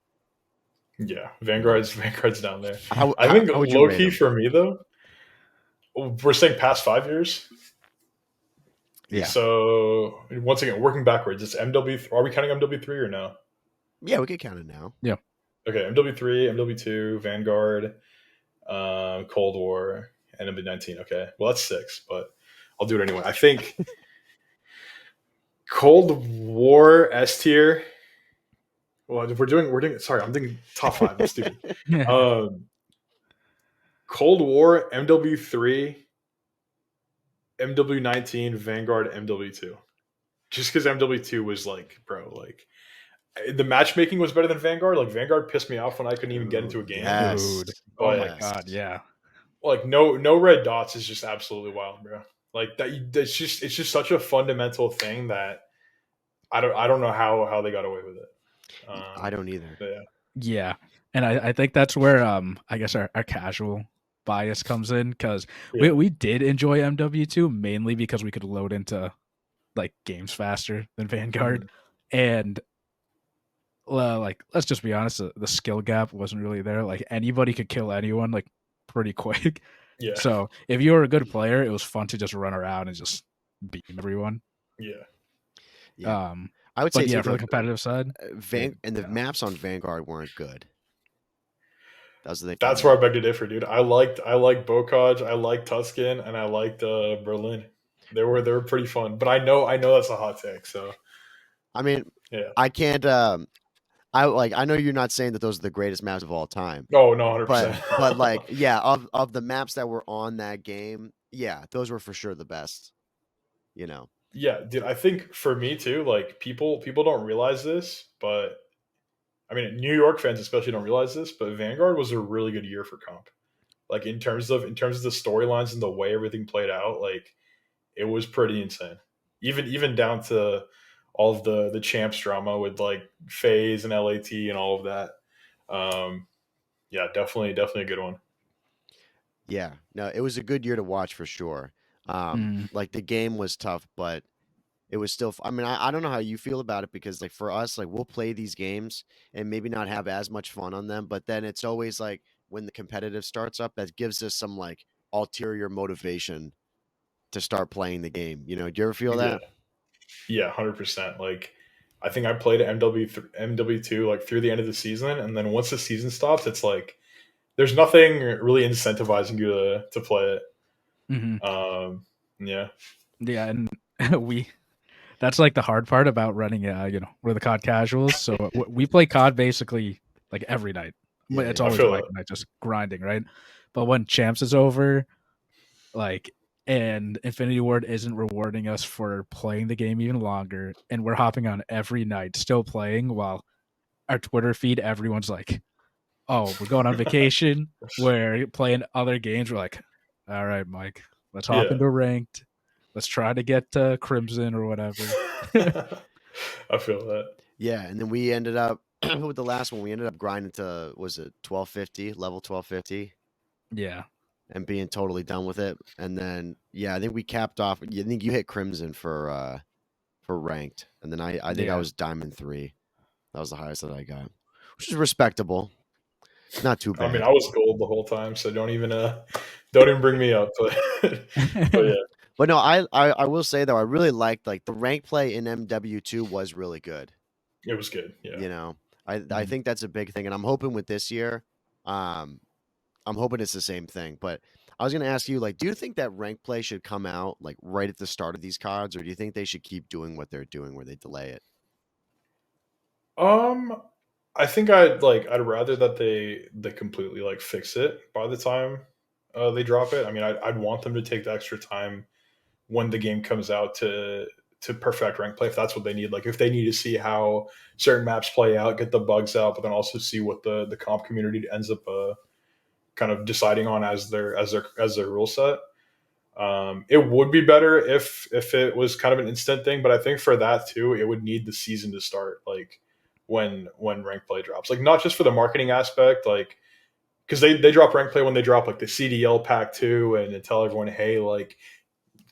Speaker 1: Yeah, Vanguard's down there.
Speaker 3: How
Speaker 1: I think
Speaker 3: how would you
Speaker 1: low
Speaker 3: rate
Speaker 1: key
Speaker 3: them?
Speaker 1: for me though, we're saying past 5 years.
Speaker 3: Yeah,
Speaker 1: So once again, working backwards, it's MW. Are we counting MW3 or no?
Speaker 3: yeah, we could count it now.
Speaker 2: Yeah.
Speaker 1: Okay, MW3, MW2, Vanguard, Cold War, and MW19. Okay, well that's 6, but I'll do it anyway. I think Cold War S tier. Well, if we're doing. Sorry, I'm thinking top 5. I'm stupid. Um, Cold War, MW3, MW19, Vanguard, MW2. Just because MW2 was like, bro, like the matchmaking was better than Vanguard. Like Vanguard pissed me off when I couldn't even get into a game.
Speaker 2: Dude.
Speaker 3: Yes,
Speaker 2: Oh my
Speaker 1: But
Speaker 2: god,
Speaker 3: yes.
Speaker 2: yeah.
Speaker 1: like no red dots is just absolutely wild, bro. Like that, it's just such a fundamental thing that I don't know how they got away with it.
Speaker 3: I don't either.
Speaker 1: Yeah,
Speaker 2: Yeah. And I think that's where I guess our casual bias comes in, because
Speaker 1: yeah,
Speaker 2: we did enjoy MW2 mainly because we could load into like games faster than Vanguard. And like, let's just be honest, the skill gap wasn't really there. Like anybody could kill anyone like pretty quick.
Speaker 1: yeah,
Speaker 2: So if you were a good player, it was fun to just run around and just beam everyone.
Speaker 1: yeah.
Speaker 3: Yeah, I would say
Speaker 2: But yeah,
Speaker 3: too,
Speaker 2: for the
Speaker 3: like
Speaker 2: competitive side,
Speaker 3: And the maps on Vanguard weren't good. That was the thing for
Speaker 1: That's
Speaker 3: me.
Speaker 1: where I beg to differ, dude. I liked Bocage, I liked Tuscan, and I liked Berlin. They were pretty fun. But I know that's a hot take. So
Speaker 3: I mean,
Speaker 1: yeah.
Speaker 3: I can't. I know you're not saying that those are the greatest maps of all time,
Speaker 1: Oh no,
Speaker 3: but
Speaker 1: 100%.
Speaker 3: like, yeah, of the maps that were on that game, yeah, those were for sure the best. You know.
Speaker 1: Yeah, dude. I think for me too. Like people don't realize this, but I mean, New York fans especially don't realize this. But Vanguard was a really good year for comp. Like in terms of the storylines and the way everything played out, like it was pretty insane. Even down to all of the champs drama with like FaZe and LAT and all of that. Um, yeah, definitely a good one.
Speaker 3: Yeah, no, it was a good year to watch for sure. Like the game was tough, but it was still. I mean, I don't know how you feel about it because, like, for us, like, we'll play these games and maybe not have as much fun on them, but then it's always like when the competitive starts up, that gives us some like ulterior motivation to start playing the game. You know, do you ever feel
Speaker 1: Yeah,
Speaker 3: that?
Speaker 1: yeah, 100%. Like I think I played MW2 like through the end of the season, and then once the season stops, it's like there's nothing really incentivizing you to play it.
Speaker 2: mm-hmm.
Speaker 1: Yeah,
Speaker 2: Yeah, and we that's like the hard part about running. We're the COD casuals, so we play COD basically like every night.
Speaker 3: Yeah,
Speaker 2: It's
Speaker 1: I
Speaker 3: yeah,
Speaker 2: always
Speaker 1: feel
Speaker 2: like
Speaker 1: it.
Speaker 2: night, just grinding, right? But when champs is over, like, and Infinity Ward isn't rewarding us for playing the game even longer, and we're hopping on every night, still playing, while our Twitter feed, everyone's like, "Oh, we're going on vacation. We're playing other games." We're like, "All right, Mike, let's hop
Speaker 1: Yeah.
Speaker 2: into ranked. Let's try to get to Crimson or whatever."
Speaker 1: I feel that.
Speaker 3: yeah. And then we ended up with the last one. We ended up grinding to was it 1250 level 1250
Speaker 2: Yeah,
Speaker 3: and being totally done with it. And then yeah, I think we capped off. I think you hit Crimson for ranked, and then I think I
Speaker 2: yeah.
Speaker 3: was Diamond 3. That was the highest that I got, which is respectable. Not too
Speaker 1: I mean,
Speaker 3: bad.
Speaker 1: I was gold the whole time, so don't even bring me up. But yeah,
Speaker 3: But no, I will say though, I really liked like the rank play in MW2 was really good.
Speaker 1: it was good. Yeah.
Speaker 3: You know, I
Speaker 2: Mhm.
Speaker 3: think that's a big thing, and I'm hoping with this year, um, I'm hoping it's the same thing. But I was gonna ask you, like, do you think that rank play should come out like right at the start of these cards, or do you think they should keep doing what they're doing where they delay it?
Speaker 1: Um, I think I'd rather that they completely like fix it by the time they drop it. I mean, I'd want them to take the extra time when the game comes out to perfect rank play if that's what they need. Like if they need to see how certain maps play out, get the bugs out, but then also see what the comp community ends up kind of deciding on as their rule set. It would be better if it was kind of an instant thing, but I think for that too, it would need the season to start like when rank play drops. Like not just for the marketing aspect, like because they drop rank play when they drop like the CDL pack too, and tell everyone, hey, like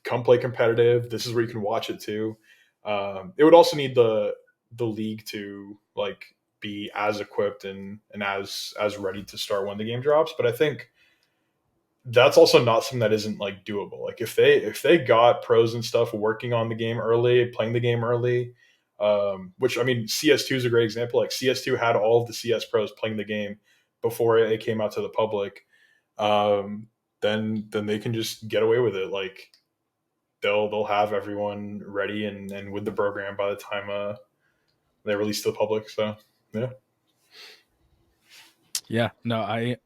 Speaker 1: come play competitive. This is where you can watch it too. It would also need the league to like be as equipped and as ready to start when the game drops. But I think that's also not something that isn't like doable. Like if they got pros and stuff working on the game early, playing the game early, which I mean CS2 is a great example. Like CS2 had all of the CS pros playing the game before it came out to the public. Then they can just get away with it. Like they'll have everyone ready and with the program by the time they release to the public. So yeah.
Speaker 2: Yeah, no, I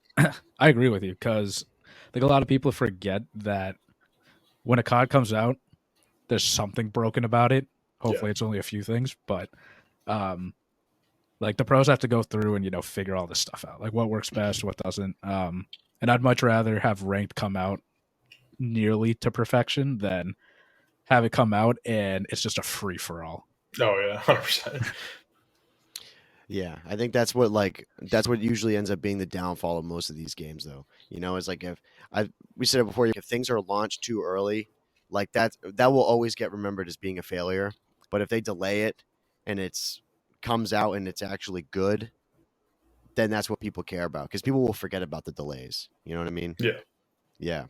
Speaker 2: I agree with you because I think a lot of people forget that when a COD comes out, there's something broken about it.
Speaker 1: Yeah.
Speaker 2: Hopefully, it's only a few things, but um, like the pros have to go through and figure all this stuff out, like what works best, what doesn't. And I'd much rather have ranked come out nearly to perfection than have it come out and it's just a free for all.
Speaker 1: Oh yeah, 100%.
Speaker 3: Yeah, I think that's what usually ends up being the downfall of most of these games, though. It's like we said it before, if things are launched too early, like that will always get remembered as being a failure. But if they delay it and it's comes out and it's actually good, then that's what people care about because people will forget about the delays. You know what I mean?
Speaker 1: Yeah.
Speaker 3: Yeah.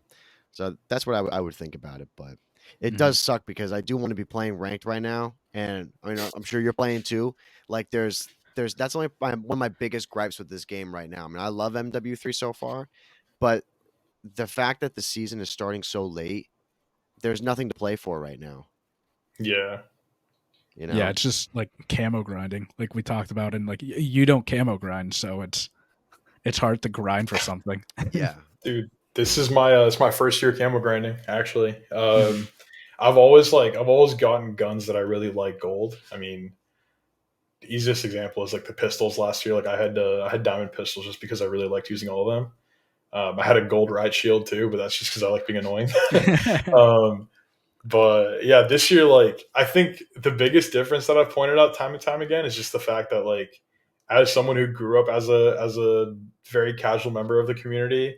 Speaker 3: So that's what I would think about it, but it does suck because I do want to be playing ranked right now, and I mean I'm sure you're playing too. Like there's that's only one of my biggest gripes with this game right now. I mean I love MW3 so far, but the fact that the season is starting so late, there's nothing to play for right now.
Speaker 1: Yeah.
Speaker 2: Yeah, it's just like camo grinding, like we talked about, and like you don't camo grind, so it's hard to grind for something.
Speaker 3: Yeah,
Speaker 1: dude, this is my first year camo grinding. Actually, I've always gotten guns that I really like gold. I mean, the easiest example is like the pistols last year. Like I had diamond pistols just because I really liked using all of them. I had a gold riot shield too, but that's just because I like being annoying. But yeah, this year, like I think the biggest difference that I've pointed out time and time again is just the fact that like as someone who grew up as a very casual member of the community,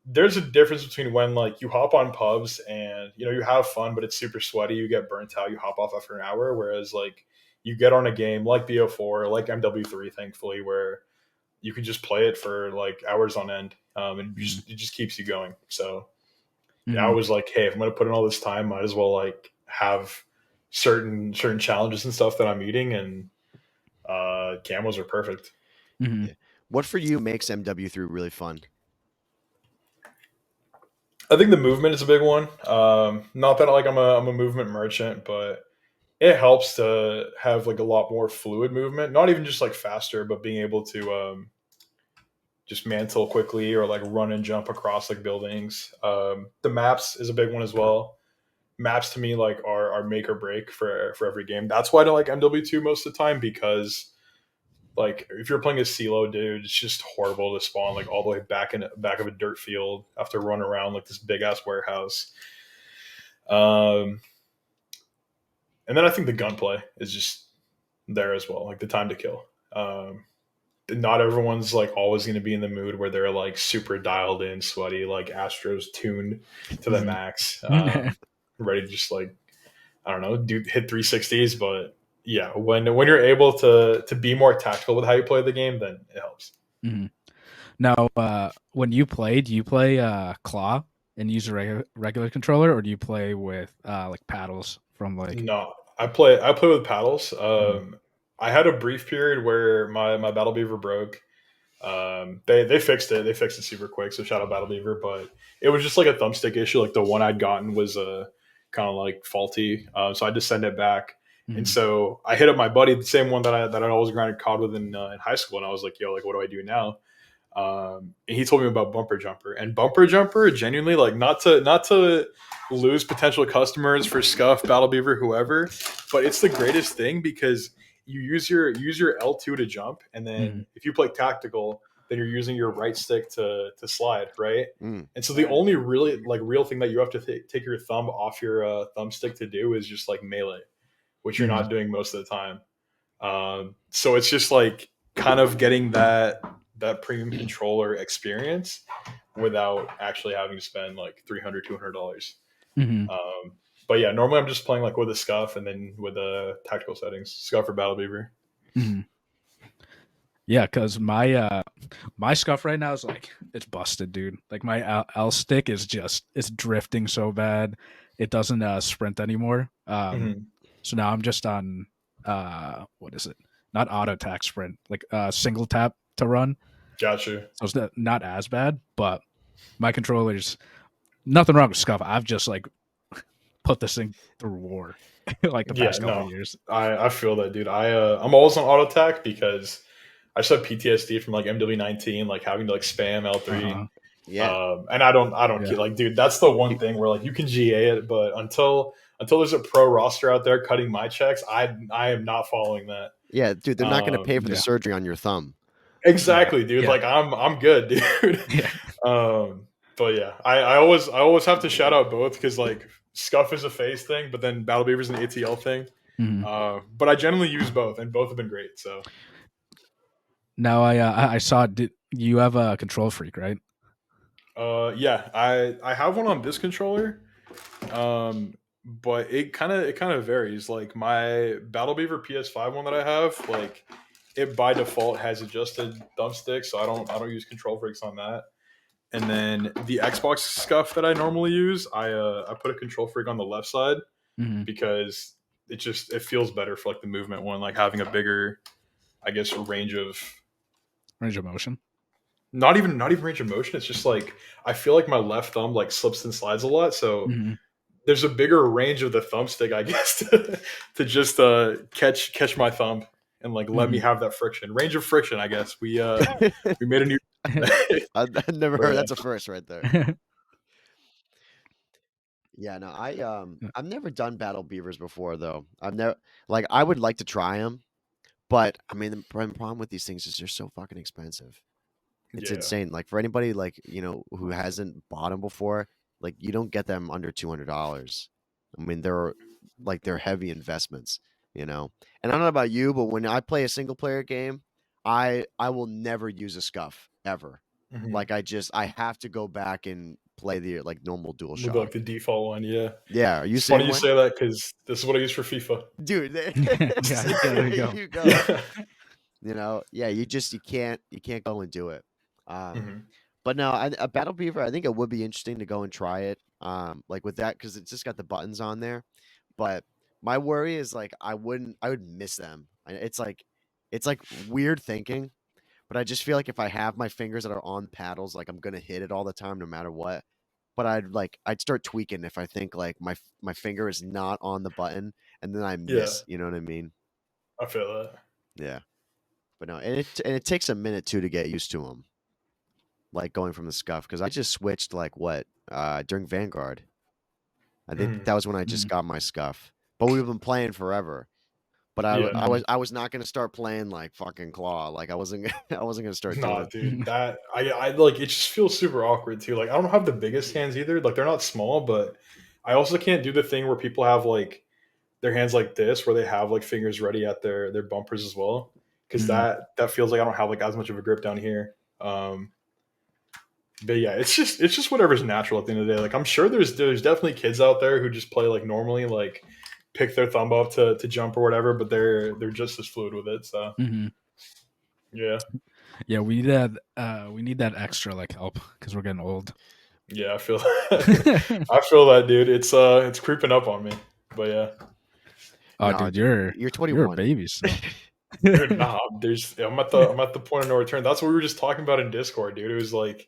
Speaker 1: there's a difference between when like you hop on pubs and you have fun, but it's super sweaty, you get burnt out, you hop off after an hour, whereas like you get on a game like BO4, like MW3, thankfully, where you can just play it for like hours on end, and it just keeps you going. So yeah, I was like, hey, if I'm going to put in all this time, might as well like have certain challenges and stuff that I'm eating, and camos are perfect.
Speaker 2: Mm-hmm.
Speaker 3: Yeah. What for you makes MW3 really fun?
Speaker 1: I think the movement is a big one. Not that like I'm a movement merchant, but it helps to have like a lot more fluid movement. Not even just like faster, but being able to just mantle quickly or like run and jump across like buildings. The maps is a big one as well. Maps to me like are make or break for every game. That's why I don't like MW2 most of the time, because like if you're playing a CeeLo, dude, it's just horrible to spawn like all the way back of a dirt field after run around like this big ass warehouse. And then I think the gunplay is just there as well, like the time to kill. Not everyone's like always going to be in the mood where they're like super dialed in, sweaty, like Astros tuned to the max, ready to just like I don't know, hit 360s. But yeah, when you're able to be more tactical with how you play the game, then it helps.
Speaker 2: Mm-hmm. Now, when you play, do you play claw and use a regular controller, or do you play with like paddles from like?
Speaker 1: No, I play with paddles. I had a brief period where my Battle Beaver broke. They fixed it. They fixed it super quick. So shout out Battle Beaver, but it was just like a thumbstick issue. Like the one I'd gotten was kind of like faulty. So I just sent it back. And so I hit up my buddy, the same one that I always grinded COD with in high school, and I was like, "Yo, like, what do I do now?" And he told me about Bumper Jumper, and Bumper Jumper, genuinely, like, not to lose potential customers for Scuff, Battle Beaver, whoever, but it's the greatest thing because you use your L2 to jump, and then if you play tactical, then you're using your right stick to slide, right? And so the only really like real thing that you have to take your thumb off your thumbstick to do is just like melee, which you're not doing most of the time. So it's just like kind of getting that premium controller experience without actually having to spend like $300-$200. But yeah, normally I'm just playing like with a Scuff and then with the tactical settings, Scuff or Battle Beaver.
Speaker 2: Yeah, because my scuff right now is like it's busted, dude. Like my L stick is just it's drifting so bad. It doesn't sprint anymore.
Speaker 1: Mhm.
Speaker 2: So now I'm just on what is it? Not auto tack sprint, like single tap to run.
Speaker 1: Gotcha.
Speaker 2: So it's not as bad, but my controller's nothing wrong with scuff. I've just like put this thing through war like the
Speaker 1: Yeah,
Speaker 2: past couple of
Speaker 1: no,
Speaker 2: years.
Speaker 1: I feel that, dude. I'm always on auto attack because I just have PTSD from like MW19, like having to like spam L3.
Speaker 2: Uh-huh.
Speaker 3: Yeah.
Speaker 1: And I don't
Speaker 2: Yeah.
Speaker 1: get like, dude, that's the one
Speaker 3: You-
Speaker 1: thing where like you can GA it, but until there's a pro roster out there cutting my checks, I am not following that.
Speaker 3: yeah, dude, they're not going to pay for the
Speaker 2: Yeah.
Speaker 3: surgery on your thumb.
Speaker 2: Yeah.
Speaker 1: Exactly, dude.
Speaker 2: Yeah.
Speaker 1: Like I'm good, dude.
Speaker 2: Yeah.
Speaker 1: But yeah, I always have to shout out both because like Scuff is a phase thing, but then Battle Beaver's an ATL thing.
Speaker 2: Mhm.
Speaker 1: But I generally use both, and both have been great. So
Speaker 2: Now I saw you have a control freak, right?
Speaker 1: yeah, I have one on this controller. But it kind of varies. Like my Battle Beaver PS5 one that I have, like it by default has adjusted thumbsticks, so I don't use control freaks on that. And then the Xbox scuff that I normally use, I put a control freak on the left side
Speaker 2: Mm-hmm.
Speaker 1: because it feels better for like the movement one, like having a bigger, I guess, range of
Speaker 2: Range of motion.
Speaker 1: not even range of motion. It's just like I feel like my left thumb like slips and slides a lot, so
Speaker 2: Mm-hmm.
Speaker 1: there's a bigger range of the thumbstick, I guess, to just catch my thumb and like let me
Speaker 2: Mm-hmm.
Speaker 1: have that friction, range of friction. I guess we made a new.
Speaker 3: I've never
Speaker 1: But
Speaker 3: heard.
Speaker 1: yeah.
Speaker 3: That's a first right there. Yeah, no, I've never done Battle Beavers before though. I've never like I would like to try them, but I mean the problem with these things is they're so fucking expensive. It's
Speaker 1: Yeah.
Speaker 3: insane. Like for anybody like who hasn't bought them before, like you don't get them under $200. I mean they're heavy investments, you know. And I don't know about you, but when I play a single player game, I will never use a scuff ever.
Speaker 1: Mhm.
Speaker 3: Like I have to go back and play the like normal dual
Speaker 1: With
Speaker 3: shock.
Speaker 1: like the default one, yeah.
Speaker 3: Yeah, are you
Speaker 1: It's funny
Speaker 3: same
Speaker 1: you
Speaker 3: way?
Speaker 1: say that because this is what I use for FIFA.
Speaker 3: Dude,
Speaker 2: Yeah. There
Speaker 3: there
Speaker 2: you go.
Speaker 3: you go.
Speaker 1: Yeah.
Speaker 3: Yeah, you can't go and do it. Um,
Speaker 1: Mhm.
Speaker 3: but no, a Battle Beaver, I think it would be interesting to go and try it. Like with that because it's just got the buttons on there. But my worry is like I would miss them. It's like weird thinking, but I just feel like if I have my fingers that are on paddles, like I'm gonna hit it all the time, no matter what. But I'd start tweaking if I think like my finger is not on the button, and then I
Speaker 1: Yeah,
Speaker 3: miss. You know what I mean?
Speaker 1: I feel that.
Speaker 3: Yeah. But no, and it takes a minute too to get used to them, like going from the scuff. Because I just switched like what during Vanguard. I think
Speaker 1: Mhm.
Speaker 3: that was when I just
Speaker 2: Mhm.
Speaker 3: got my scuff. But we've been playing forever. But I,
Speaker 1: Yeah.
Speaker 3: I
Speaker 2: Mhm.
Speaker 3: was I was not gonna start playing like fucking claw. Like I wasn't I wasn't gonna start
Speaker 1: Nah,
Speaker 3: doing.
Speaker 1: dude, that I like it just feels super awkward too. Like I don't have the biggest hands either. Like they're not small, but I also can't do the thing where people have like their hands like this, where they have like fingers ready at their bumpers as well. Because
Speaker 2: Mhm.
Speaker 1: that feels like I don't have like as much of a grip down here. But yeah, it's just whatever's natural at the end of the day. Like I'm sure there's definitely kids out there who just play like normally, like pick their thumb up to jump or whatever, but they're just as fluid with it. So
Speaker 2: Mhm.
Speaker 1: yeah,
Speaker 2: Yeah, we need that. We need that extra like help because we're getting old.
Speaker 1: yeah, I feel I feel that, dude. It's creeping up on me. But yeah,
Speaker 2: Oh,
Speaker 3: No,
Speaker 2: dude,
Speaker 3: dude,
Speaker 2: you're
Speaker 3: you're
Speaker 2: you're a
Speaker 3: 21.
Speaker 2: baby still.
Speaker 1: dude, nah, I'm at the point of no return. That's what we were just talking about in Discord, dude. It was like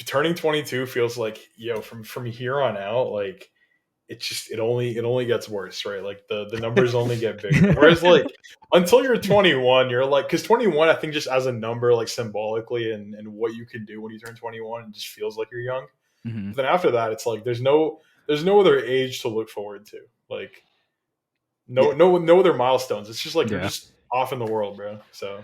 Speaker 1: turning 22 feels like from here on out, like it only gets worse, right? Like the numbers only get bigger. Whereas like until you're 21, you're like because 21, I think just as a number, like symbolically and what you can do when you turn 21, it just feels like you're young.
Speaker 2: Mhm.
Speaker 1: But then after that, it's like there's no other age to look forward to. Like no
Speaker 3: Yeah,
Speaker 1: no other milestones. It's just like you're
Speaker 2: Yeah.
Speaker 1: just off in the world, bro. So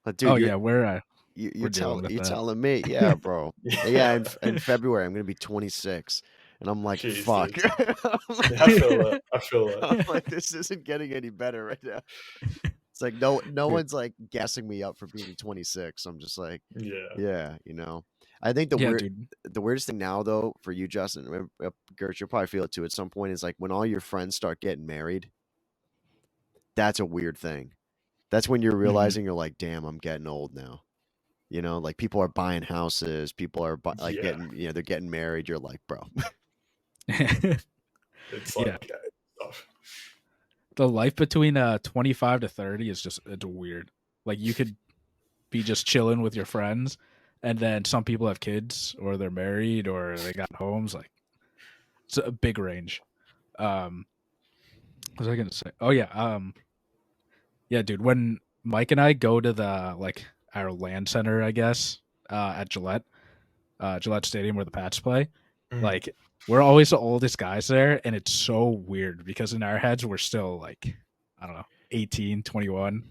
Speaker 3: but
Speaker 2: Oh
Speaker 3: dude,
Speaker 2: yeah,
Speaker 3: you're
Speaker 2: we're dealing
Speaker 3: telling
Speaker 2: with
Speaker 3: you're
Speaker 2: that.
Speaker 3: telling me, yeah, bro.
Speaker 1: yeah,
Speaker 3: Yeah, in February I'm gonna be 26, and I'm like,
Speaker 1: jeez,
Speaker 3: fuck.
Speaker 1: dude.
Speaker 3: I'm
Speaker 1: Yeah, I feel that. I feel
Speaker 3: I'm
Speaker 1: that.
Speaker 3: like, this isn't getting any better right now. It's like no one's like guessing me up for being 26. I'm just like,
Speaker 1: Yeah.
Speaker 3: yeah. I think
Speaker 2: Yeah, dude.
Speaker 3: the weirdest thing now though for you, Justin, Gursh, you'll probably feel it too at some point, is like when all your friends start getting married. That's a weird thing. That's when you're realizing you're like, damn, I'm getting old now. You know, like people are buying houses, people are like
Speaker 1: Yeah,
Speaker 3: getting, they're getting married. You're like, bro.
Speaker 1: it's
Speaker 2: Yeah.
Speaker 1: like it's tough.
Speaker 2: The life between 25 to 30 is just it's weird. Like you could be just chilling with your friends, and then some people have kids or they're married or they got homes. Like it's a big range. What was I gonna say? Oh yeah, yeah, dude. When Mike and I go to the like our land center, I guess, at Gillette Stadium where the Pats play,
Speaker 1: Mhm.
Speaker 2: like we're always the oldest guys there, and it's so weird because in our heads we're still like I don't know 18, 21,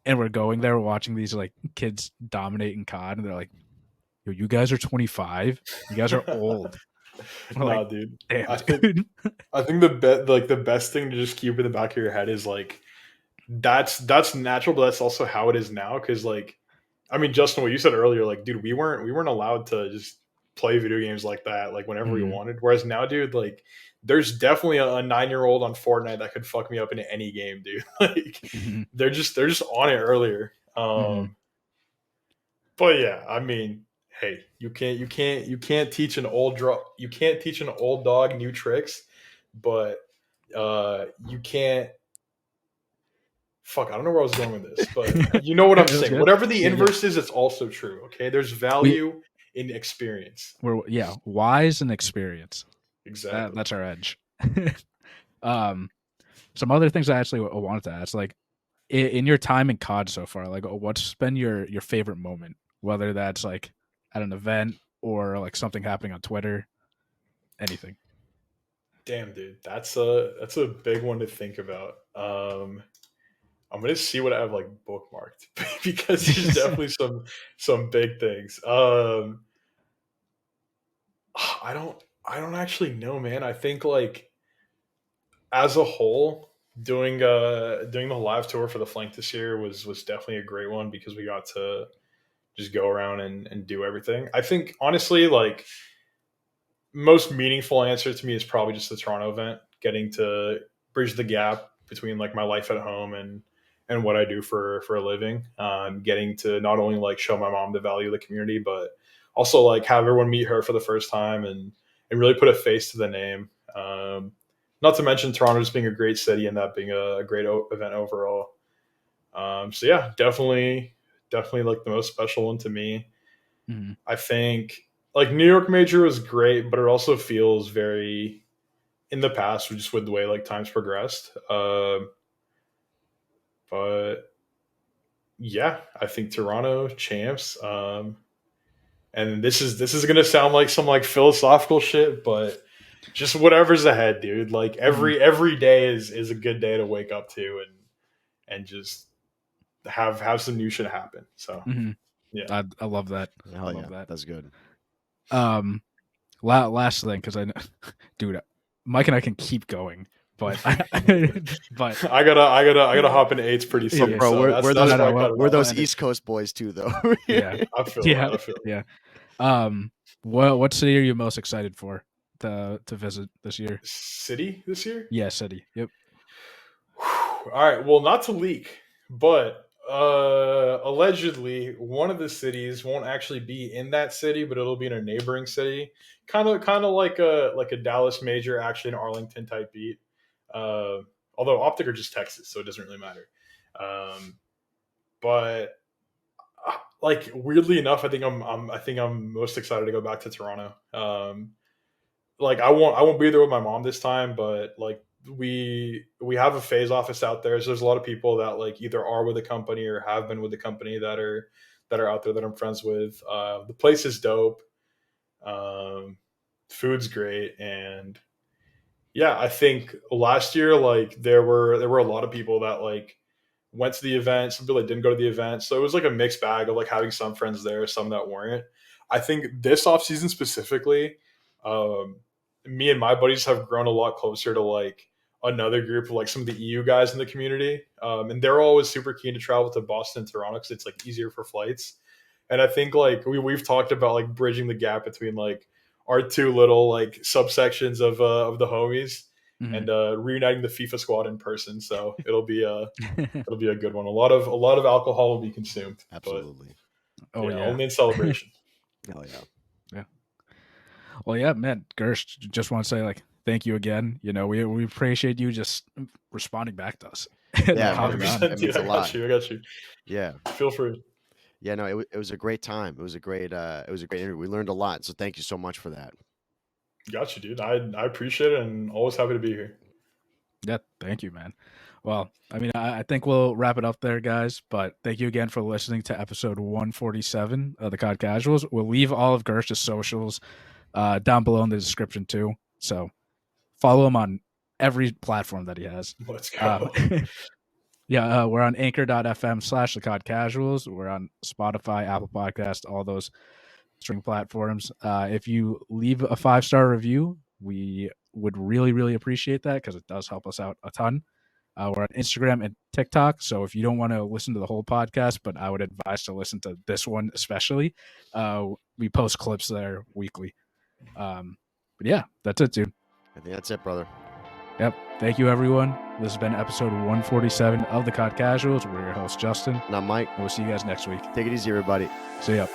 Speaker 2: and we're going there watching these like kids dominate in COD, and they're like, "Yo, you guys are 25. You guys are old." We're like,
Speaker 1: Nah, dude.
Speaker 2: "Damn,
Speaker 1: I think
Speaker 2: dude."
Speaker 1: I think the best thing to just keep in the back of your head is like that's natural, but that's also how it is now. Because like, I mean, Justin, what you said earlier, like, dude, we weren't allowed to just play video games like that, like whenever we
Speaker 2: Mhm,
Speaker 1: wanted. Whereas now, dude, like, there's definitely a 9-year-old on Fortnite that could fuck me up in any game, dude. Like,
Speaker 2: mhm,
Speaker 1: they're just on it earlier.
Speaker 2: mhm.
Speaker 1: But yeah, I mean, hey, you can't teach an you can't teach an old dog new tricks, but you can't fuck, I don't know where I was going with this, but you know what I'm
Speaker 2: It was
Speaker 1: saying.
Speaker 2: good.
Speaker 1: Whatever the
Speaker 2: Yeah, yeah.
Speaker 1: inverse is, it's also true. Okay, there's
Speaker 2: We
Speaker 1: value in experience.
Speaker 2: we're wise and experience.
Speaker 1: Exactly.
Speaker 2: That's our edge. um, some other things I actually wanted to ask, like in your time in COD so far, like what's been your favorite moment? Whether that's like at an event or like something happening on Twitter, anything.
Speaker 1: Damn, dude, that's a big one to think about. I'm gonna see what I have like bookmarked because there's definitely some big things. I don't actually know, man. I think like as a whole, doing the live tour for the flank this year was definitely a great one because we got to just go around and do everything. I think honestly, like most meaningful answer to me is probably just the Toronto event, getting to bridge the gap between like my life at home and what I do for a living. Getting to not only like show my mom the value of the community, but also like have everyone meet her for the first time and really put a face to the name. Not to mention Toronto just being a great city and that being a great event overall. So yeah, definitely like the most special one to me.
Speaker 2: Mhm.
Speaker 1: I think like New York Major was great, but it also feels very in the past, just with the way like times progressed. But yeah, I think Toronto champs. And this is gonna sound like some like philosophical shit, but just whatever's ahead, dude. Like
Speaker 2: Mhm.
Speaker 1: every day is a good day to wake up to and just have some new shit happen. So
Speaker 2: Mhm.
Speaker 1: yeah.
Speaker 2: I love that. I
Speaker 3: Hell
Speaker 2: love
Speaker 3: yeah,
Speaker 2: that.
Speaker 3: that's good.
Speaker 2: Um, last thing because I know, dude, Mike and I can keep going, but but
Speaker 1: I gotta hop into eights pretty
Speaker 3: But
Speaker 1: soon.
Speaker 2: yeah,
Speaker 3: bro,
Speaker 1: So
Speaker 3: we're
Speaker 1: that's
Speaker 3: we're
Speaker 1: that's
Speaker 3: those
Speaker 2: no,
Speaker 1: why
Speaker 2: no,
Speaker 1: I cut it
Speaker 3: we're
Speaker 1: off.
Speaker 3: those
Speaker 2: end it.
Speaker 3: East Coast boys too, though.
Speaker 2: Yeah,
Speaker 1: I feel
Speaker 2: yeah,
Speaker 1: that. I feel
Speaker 2: yeah. What city are you most excited for to visit this year?
Speaker 1: city this year.
Speaker 2: Yeah, city. Yep.
Speaker 1: Whew. All right. Well, not to leak, but allegedly one of the cities won't actually be in that city, but it'll be in a neighboring city. Kind of like a Dallas major, actually an Arlington type beat. Uh, Although Optic are just Texas, so it doesn't really matter. Um, but like weirdly enough, I think I'm most excited to go back to Toronto. Like I won't be there with my mom this time, but like we have a phase office out there, so there's a lot of people that like either are with the company or have been with the company that are out there that I'm friends with. The place is dope. Um, Food's great, and yeah, I think last year like there were a lot of people that like went to the event, some people that didn't go to the event. So it was like a mixed bag of like having some friends there, some that weren't. I think this off season specifically, um, me and my buddies have grown a lot closer to like another group of like some of the EU guys in the community. And they're always super keen to travel to Boston and Toronto because it's like easier for flights. And I think like we've talked about like bridging the gap between like our two little like subsections of the homies and reuniting the FIFA squad in person. So it'll be a good one. A lot of alcohol will be consumed.
Speaker 3: Absolutely.
Speaker 1: But, only in celebration.
Speaker 3: Oh yeah.
Speaker 2: Yeah. Well, yeah, man. Gursh, just want to say like thank you again. You know, we appreciate you just responding back to us.
Speaker 3: Yeah,
Speaker 2: hopping
Speaker 3: man,
Speaker 2: on.
Speaker 3: it means a lot.
Speaker 1: I got you.
Speaker 3: Yeah.
Speaker 1: Feel free.
Speaker 3: Yeah, no, it was a great time. It was a great interview. We learned a lot. So thank you so much for that.
Speaker 1: Got you, dude. I appreciate it and always happy to be here.
Speaker 2: Yeah, thank you, man. Well, I mean, I think we'll wrap it up there, guys. But thank you again for listening to episode 147 of the COD Casuals. We'll leave all of Gursh's socials down below in the description too. So follow him on every platform that he has.
Speaker 1: Let's go.
Speaker 2: We're on anchor.fm/the COD Casuals. We're on Spotify, Apple Podcast, all those streaming platforms. If you leave a 5-star review, we would really, really appreciate that because it does help us out a ton. We're on Instagram and TikTok, so if you don't want to listen to the whole podcast, but I would advise to listen to this one especially, we post clips there weekly. But yeah, that's it, dude.
Speaker 3: I think that's it, brother.
Speaker 2: Yep. Thank you, everyone. This has been episode 147 of the COD Casuals. We're your host, Justin.
Speaker 3: And I'm Mike.
Speaker 2: We'll see you guys next week.
Speaker 3: Take it easy, everybody.
Speaker 2: See ya.